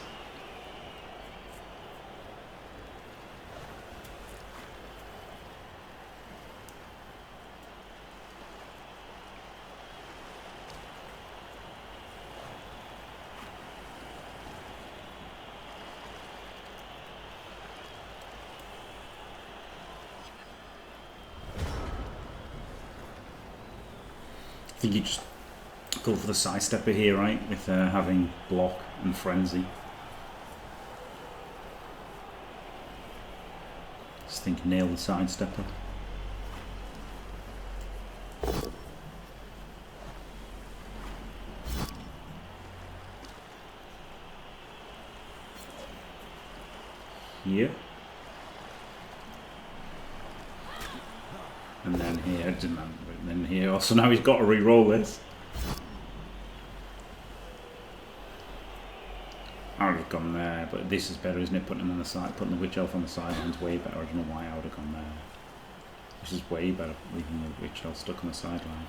I think you just go for the side stepper here, right? With having block and frenzy. Just think nail the side stepper. Here. And then here, and then here. Also, now he's got to re-roll this. I would have gone there, but this is better, isn't it? Putting him on the side, putting the Witch Elf on the sideline way better. I don't know why I would have gone there. This is way better, leaving the Witch Elf stuck on the sideline.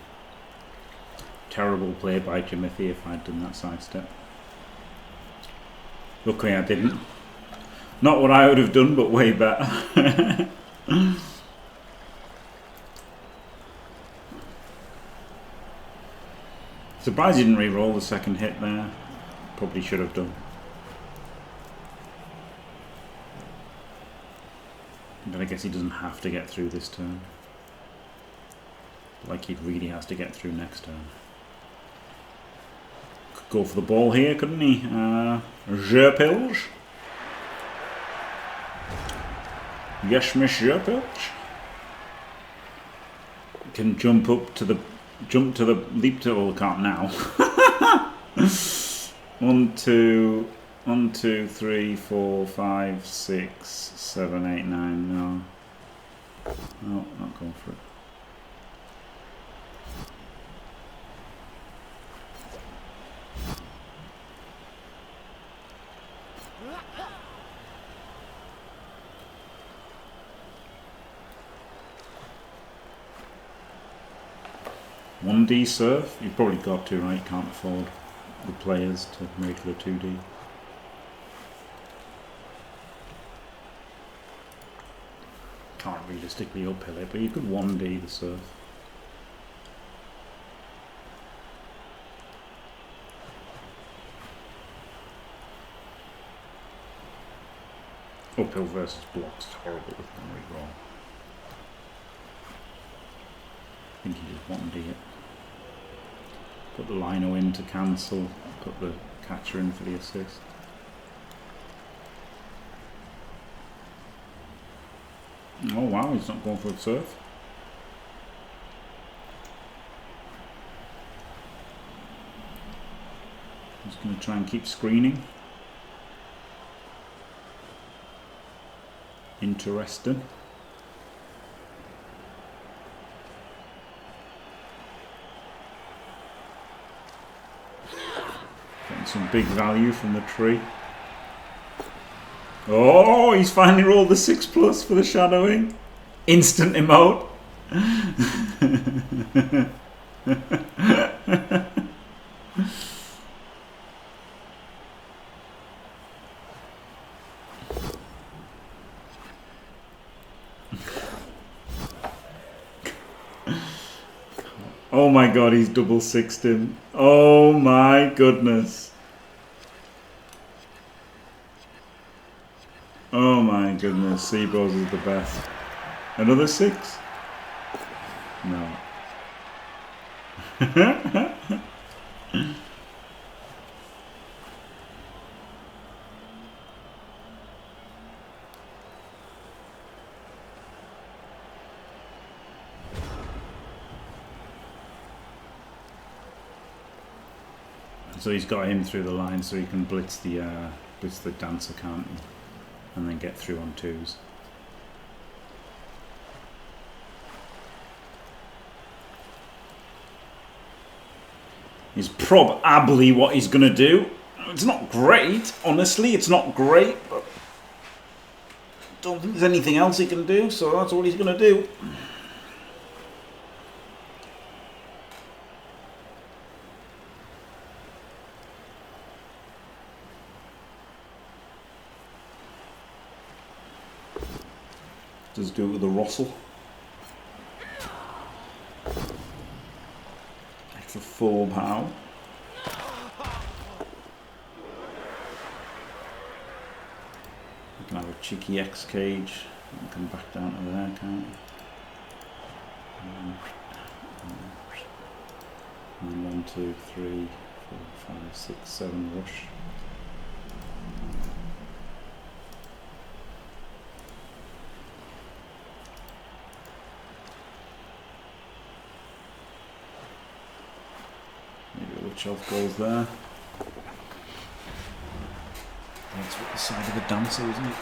Terrible play by Jimothy if I'd done that sidestep. Luckily I didn't. Not what I would have done, but way better. Surprised he didn't re-roll the second hit there. Probably should have done. But I guess he doesn't have to get through this turn. Like he really has to get through next turn. Could go for the ball here, couldn't he? Xurpils. Yes, Miss Xurpils. Can jump to the leap to, well, can't now. 1, 2, 3, 4, 5, 6, 7, 8, 9. No. No, not going for it. One D surf? You've probably got to, right? Can't afford the players to make the 2D. Can't realistically uphill it, but you could 1D the surf. Uphill versus blocks is horrible with one re-roll. I think you just 1D it. Put the lino in to cancel, put the catcher in for the assist. Oh wow, he's not going for a surf. He's going to try and keep screening. Interesting. Getting some big value from the tree. Oh, he's finally rolled the 6+ for the shadowing. Instant emote. Oh my god, he's double sixed him. Oh my goodness. Oh my goodness, CBraws is the best. Another 6? No. So he's got him through the line so he can blitz the dancer, can't he? And then get through on 2s. Is probably what he's going to do. It's not great, honestly, it's not great, but I don't think there's anything else he can do, so that's what he's going to do. Just do it with a Russell. Extra 4 pow. We can have a cheeky X cage and come back down to there, can't we? And 1, 2, 3, 4, 5, 6, 7 rush. Which health goes there? That's what the side of the dancer, isn't it?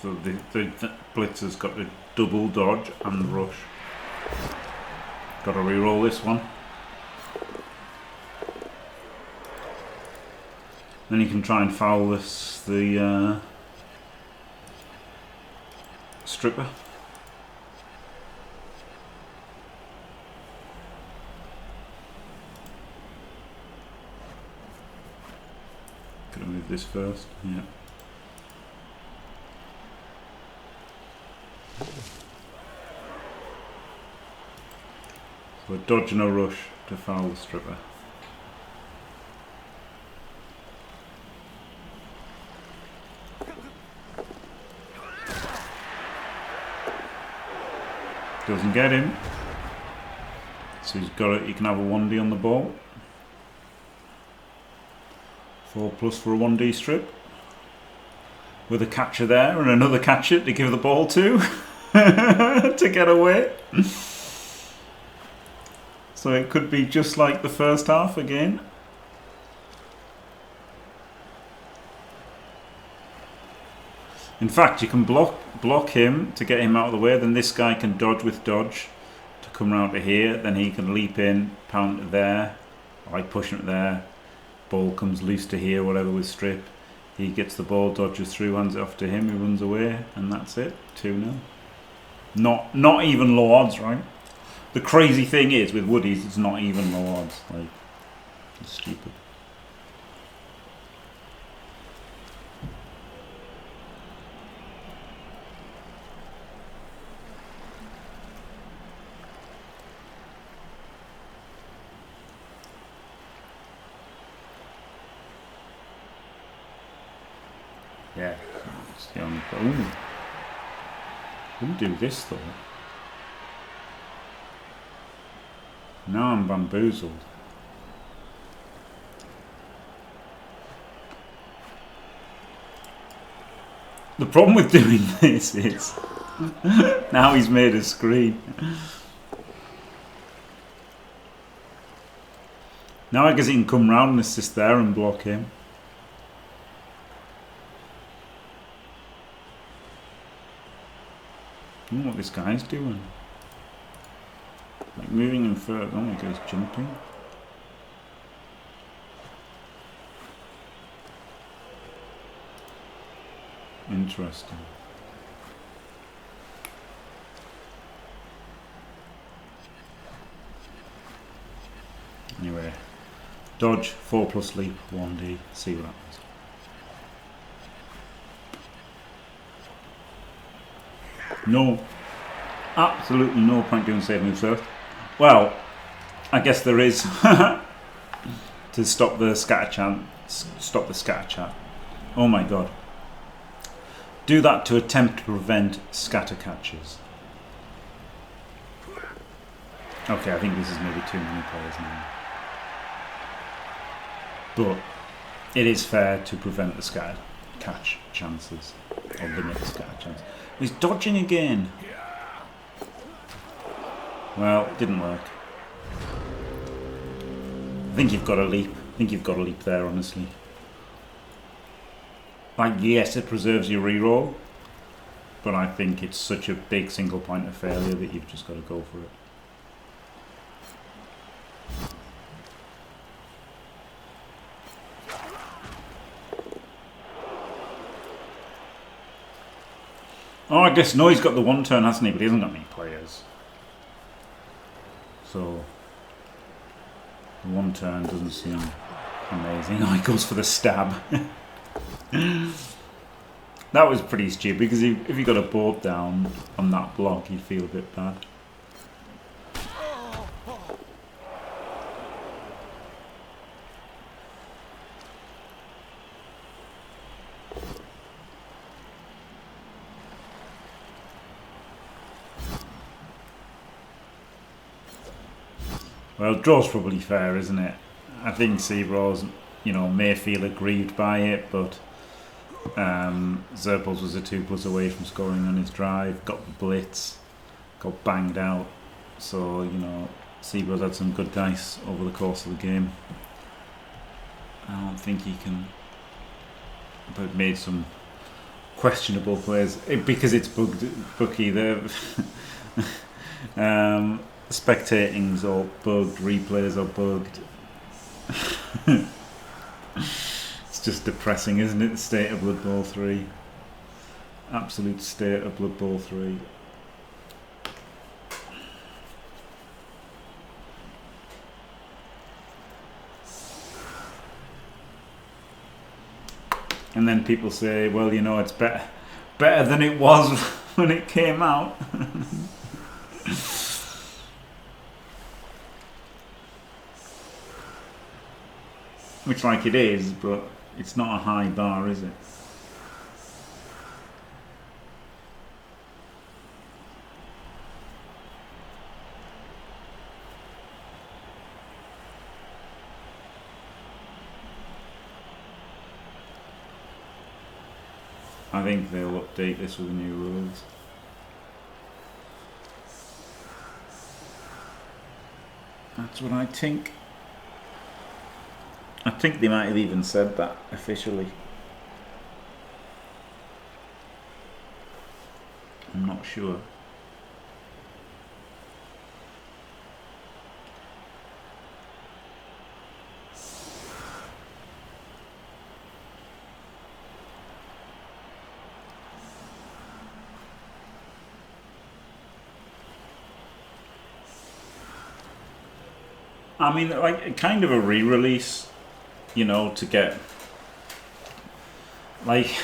So the blitzer's got to double dodge and rush. Got to reroll this one. Then you can try and foul this the stripper. Gonna move this first, yeah. So a dodge and a rush to foul the stripper. Doesn't get him. So he's got it, he can have a 1D on the ball. 4+ for a 1D strip. With a catcher there and another catcher to give the ball to. To get away. So it could be just like the first half again. In fact, you can block him to get him out of the way, then this guy can dodge with dodge to come round to here, then he can leap in, pound it there, like pushing it there, ball comes loose to here, whatever with strip, he gets the ball, dodges through, hands it off to him, he runs away, and that's it, 2-0. Not even low odds, right? The crazy thing is, with Woodies, it's not even low odds, like, it's stupid. Yeah, it's the only problem. Wouldn't do this though. Now I'm bamboozled. The problem with doing this is now he's made a screen. Now I guess he can come round and assist there and block him. I don't know what this guy's doing. Like moving him further. Oh my god, he's jumping. Interesting. Dodge, 4 plus leap, 1D, see what happens. No, absolutely no point doing save move first. Well, I guess there is to stop the scatter chance. Stop the scatter chat. Oh my god. Do that to attempt to prevent scatter catches. Okay, I think this is maybe too many players now. But it is fair to prevent the scatter catch chances. Or limit the scatter chance. He's dodging again. Well, it didn't work. I think you've got a leap. I think you've got a leap there, honestly. Like, yes, it preserves your reroll, but I think it's such a big single point of failure that you've just got to go for it. Oh, I guess, no, he's got the one turn, hasn't he? But he hasn't got any players. So, the one turn doesn't seem amazing. Oh, he goes for the stab. That was pretty stupid, because if he got a board down on that block, he'd feel a bit bad. Well, draw's probably fair, isn't it? I think CBraws, you know, may feel aggrieved by it, but Xurpils was a 2+ away from scoring on his drive, got the blitz, got banged out. So, you know, CBraws had some good dice over the course of the game. I don't think he can, but made some questionable plays because it's bookie there. Spectating's all bugged, replays are bugged. It's just depressing, isn't it? The state of Blood Bowl 3. Absolute state of Blood Bowl 3. And then people say, well, you know, it's better than it was when it came out. Which, like, it is, but it's not a high bar, is it? I think they'll update this with the new rules. That's what I think. I think they might have even said that officially. I'm not sure. I mean, like, kind of a re-release, you know, to get, like,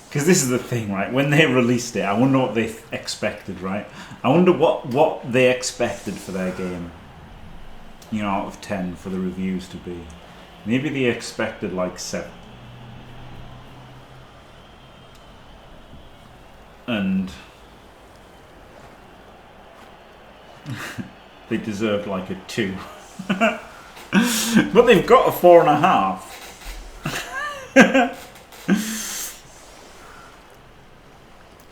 because this is the thing, right? When they released it, I wonder what they expected, right? I wonder what they expected for their game, you know, out of 10 for the reviews to be. Maybe they expected like 7. And they deserved like a 2. But they've got a 4.5.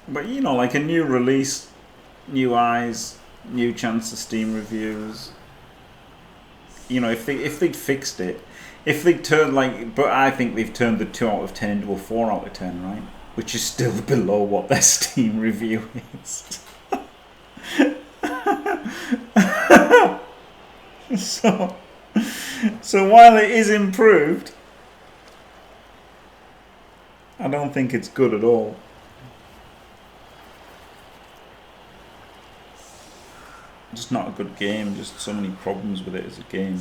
But you know, like a new release, new eyes, new chance to Steam reviews. You know, if they'd fixed it, if they turned like, but I think they've turned the 2 out of 10 into a 4 out of 10, right? Which is still below what their Steam review is. So while it is improved, I don't think it's good at all. Just not a good game, just so many problems with it as a game.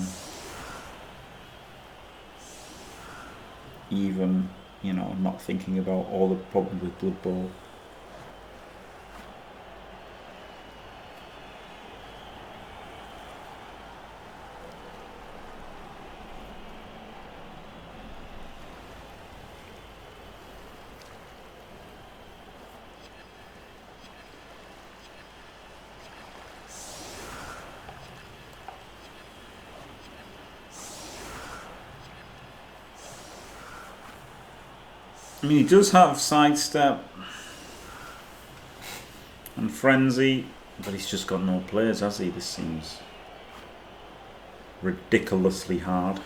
even, you know, not thinking about all the problems with Blood Bowl. I mean, he does have sidestep and frenzy, but he's just got no players, has he? This seems ridiculously hard.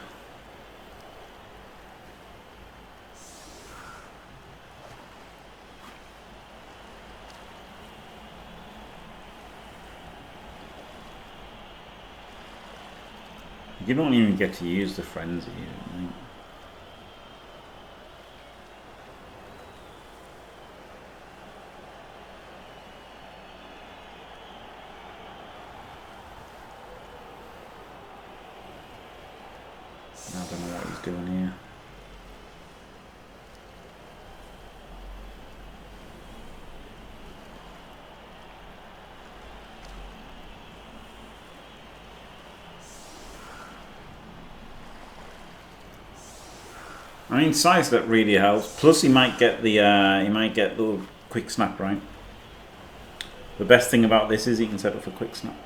You don't even get to use the frenzy, I think. I don't know what he's doing here. I mean, sidestep really helps. Plus, he might get the quick snap right. The best thing about this is he can set up for quick snap.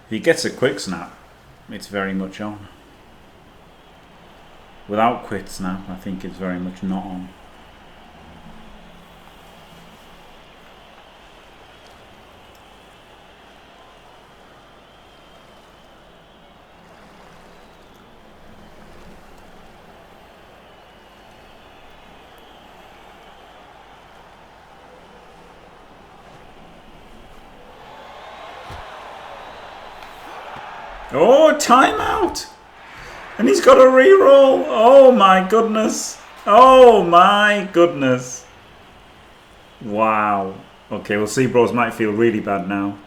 If he gets a quick snap, it's very much on. Without quick snap, I think it's very much not on. Oh, timeout! And he's got a reroll. Oh my goodness. Oh my goodness. Wow. Okay, well, CBraws might feel really bad now.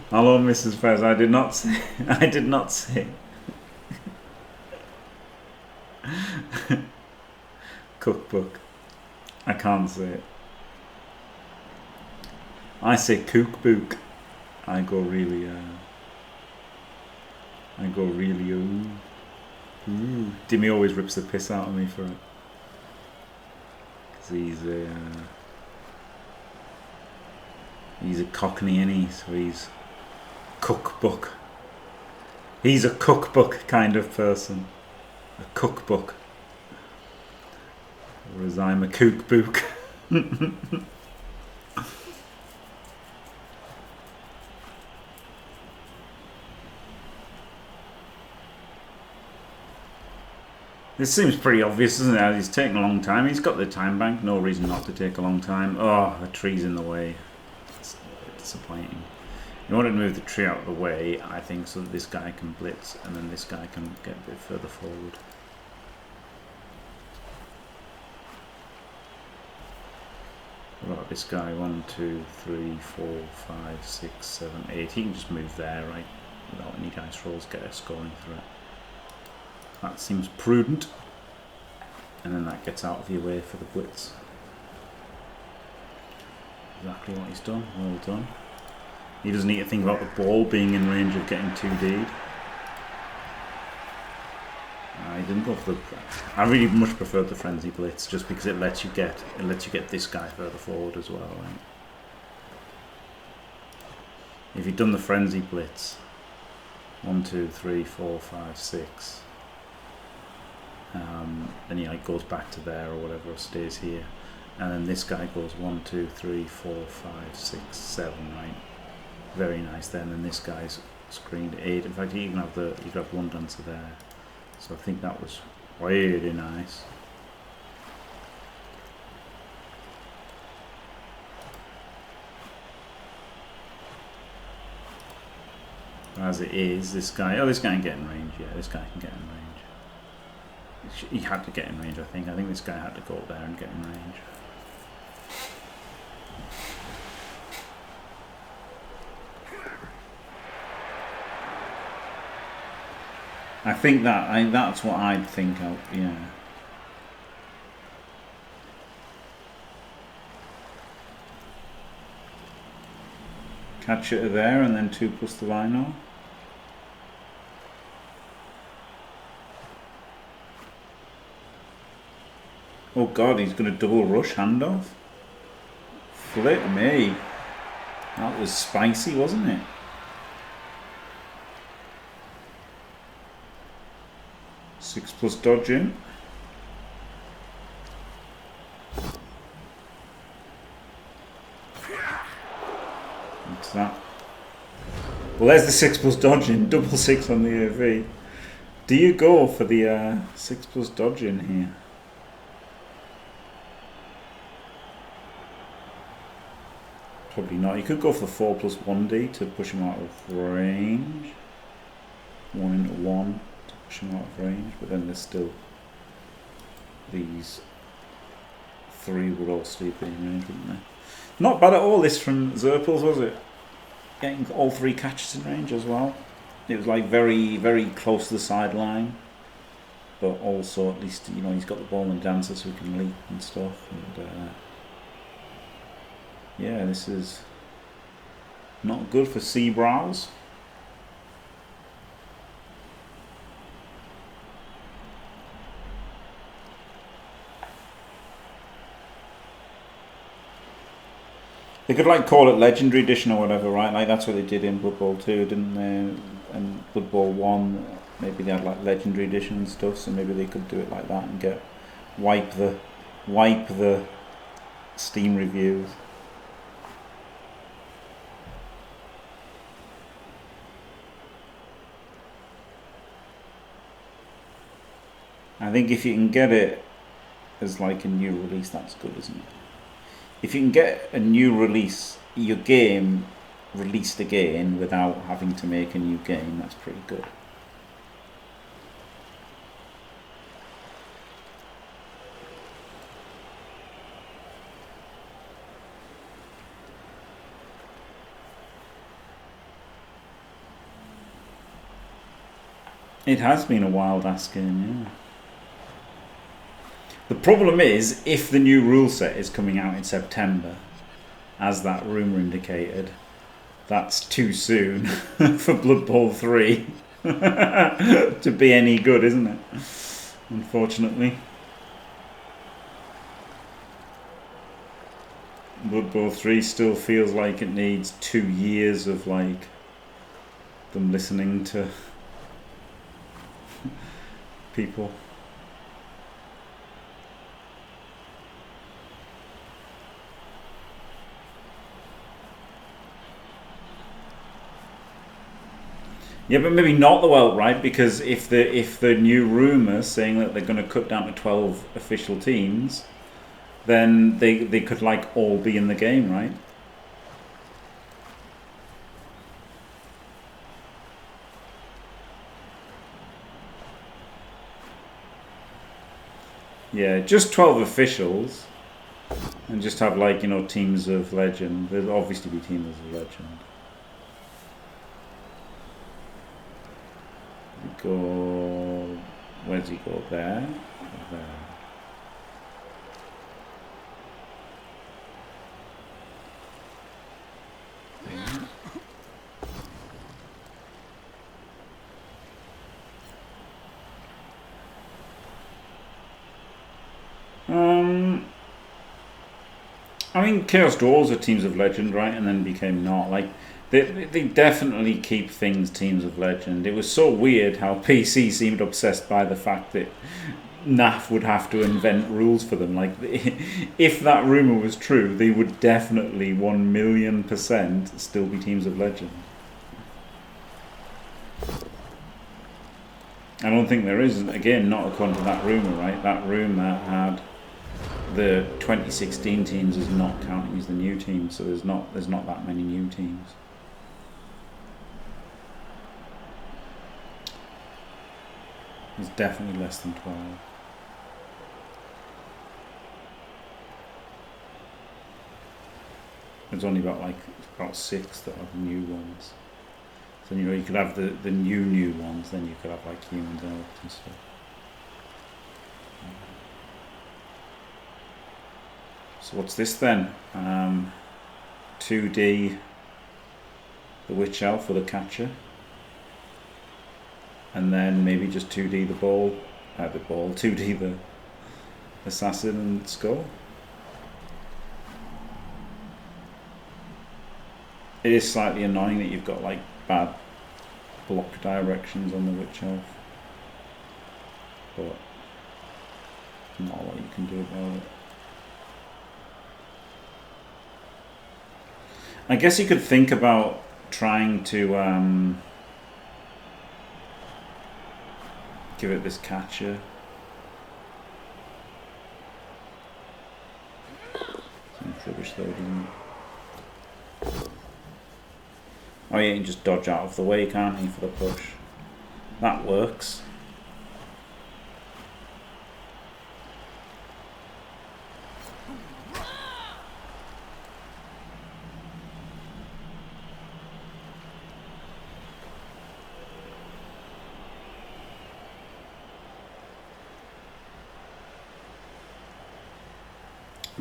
Hello, Mrs. Fez. I did not say. I did not say. Cookbook. I can't say it. I say cookbook. I go really, ooh. Dimmy always rips the piss out of me for it. Because he's a cockney, isn't he? So he's cookbook. He's a cookbook kind of person. A cookbook. Whereas I'm a kookbook. This seems pretty obvious, doesn't it? He's taking a long time. He's got the time bank. No reason not to take a long time. Oh, the tree's in the way. It's disappointing. You want to move the tree out of the way, I think, so that this guy can blitz and then this guy can get a bit further forward. What about this guy? 1, 2, 3, 4, 5, 6, 7, 8. He can just move there, right? Without any dice rolls, get a scoring threat. That seems prudent. And then that gets out of your way for the blitz. Exactly what he's done. Well done. He doesn't need to think about the ball being in range of getting 2D'd. I didn't go for the. I really much preferred the frenzy blitz just because it lets you get this guy further forward as well. Right? If you'd done the frenzy blitz, 1, 2, 3, 4, 5, 6, then he like goes back to there or whatever, or stays here, and then this guy goes 1, 2, 3, 4, 5, 6, 7, right? Very nice. Then this guy's screened 8. In fact, you even have you could have one dancer there. So I think that was really nice. As it is, this guy can get in range. Yeah, this guy can get in range. He had to get in range, I think. I think this guy had to go up there and get in range. I think that's what I'd think. Yeah. Catch it there and then 2 plus the Rhino. Oh god, he's going to double rush handoff. Flip me. That was spicy, wasn't it? Six plus dodging. What's that? Well, there's the 6 plus dodging. Double 6 on the AV. Do you go for the 6 plus dodging here? Probably not. You could go for the 4 plus 1D to push him out of range. 1 into 1 to push him out of range, but then there's still these 3 would all still be in range, wouldn't they? Not bad at all, this from Xurpils, was it? Getting all 3 catches in range as well. It was like very, very close to the sideline, but also at least, you know, he's got the ball and dancer so he can leap and stuff. And yeah, this is not good for CBraws. They could like call it Legendary Edition or whatever, right? Like that's what they did in Blood Bowl 2, didn't they? And Blood Bowl 1, maybe they had like Legendary Edition and stuff, so maybe they could do it like that and get wipe the Steam reviews. I think if you can get it as like a new release, that's good, isn't it? If you can get a new release, your game released again without having to make a new game, that's pretty good. It has been a wild ass game, yeah. The problem is, if the new rule set is coming out in September, as that rumour indicated, that's too soon for Blood Bowl 3 to be any good, isn't it? Unfortunately. Blood Bowl 3 still feels like it needs 2 years of like them listening to people. Yeah, but maybe not the Welt, right? Because if the new rumour saying that they're going to cut down to 12 official teams, then they could like all be in the game, right? Yeah, just 12 officials, and just have like, you know, teams of legend. There'll obviously be teams of legend. Go, where does he go? There? There. I mean, Chaos Dwarves are teams of legend, right? And then became not. Like, they definitely keep things teams of legend. It was so weird how PC seemed obsessed by the fact that NAF would have to invent rules for them. Like, if that rumour was true, they would definitely 1,000,000% still be teams of legend. I don't think there is, again, not according to that rumour, right? That rumour had the 2016 teams as not counting as the new teams, so there's not that many new teams. There's definitely less than 12. There's only about 6 that are new ones. So, you know, you could have the new ones, then you could have like humans and orcs and stuff. So what's this then? 2D the witch elf or the catcher, and then maybe just 2D the ball, 2D the assassin and skull. It is slightly annoying that you've got like bad block directions on the witch elf, but not a lot you can do about it. I guess you could think about trying to give it this catcher. It's rubbish though, doesn't it? Oh yeah, you can just dodge out of the way, can't you, for the push? That works.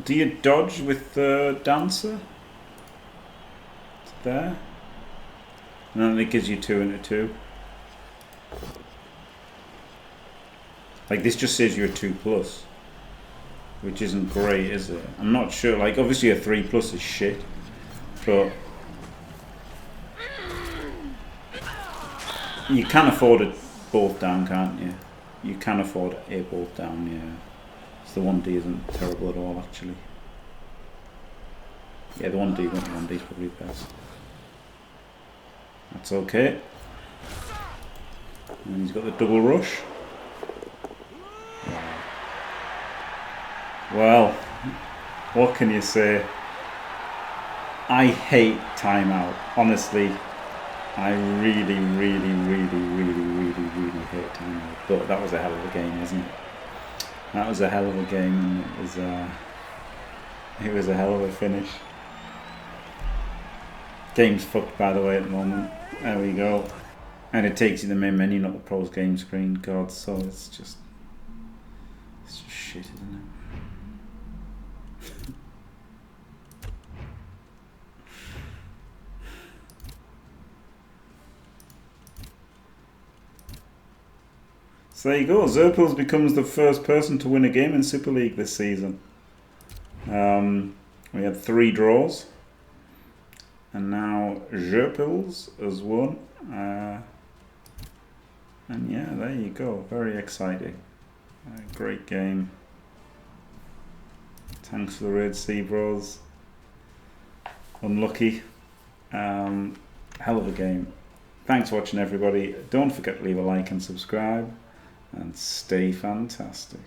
Do you dodge with the dancer? It's there. And then it gives you 2 into 2. Like this just says you're a 2+, which isn't great, is it? I'm not sure. Like obviously a 3+ is shit, but you can afford it both down, can't you? You can afford a both down, yeah. So the 1D isn't terrible at all, actually. Yeah, the 1D is probably best. That's okay. And he's got the double rush. Well, what can you say? I hate timeout. Honestly, I really hate timeout. But that was a hell of a game, wasn't it? That was a hell of a game, and it was a hell of a finish. Game's fucked, by the way, at the moment. There we go. And it takes you to the main menu, not the pros game screen. God, so it's just shit, isn't it? So there you go. Xurpils becomes the first person to win a game in Super League this season. We had 3 draws. And now Xurpils has won. And yeah, there you go. Very exciting. Great game. Thanks for the raid, CBraws. Unlucky. Hell of a game. Thanks for watching, everybody. Don't forget to leave a like and subscribe. And stay fantastic.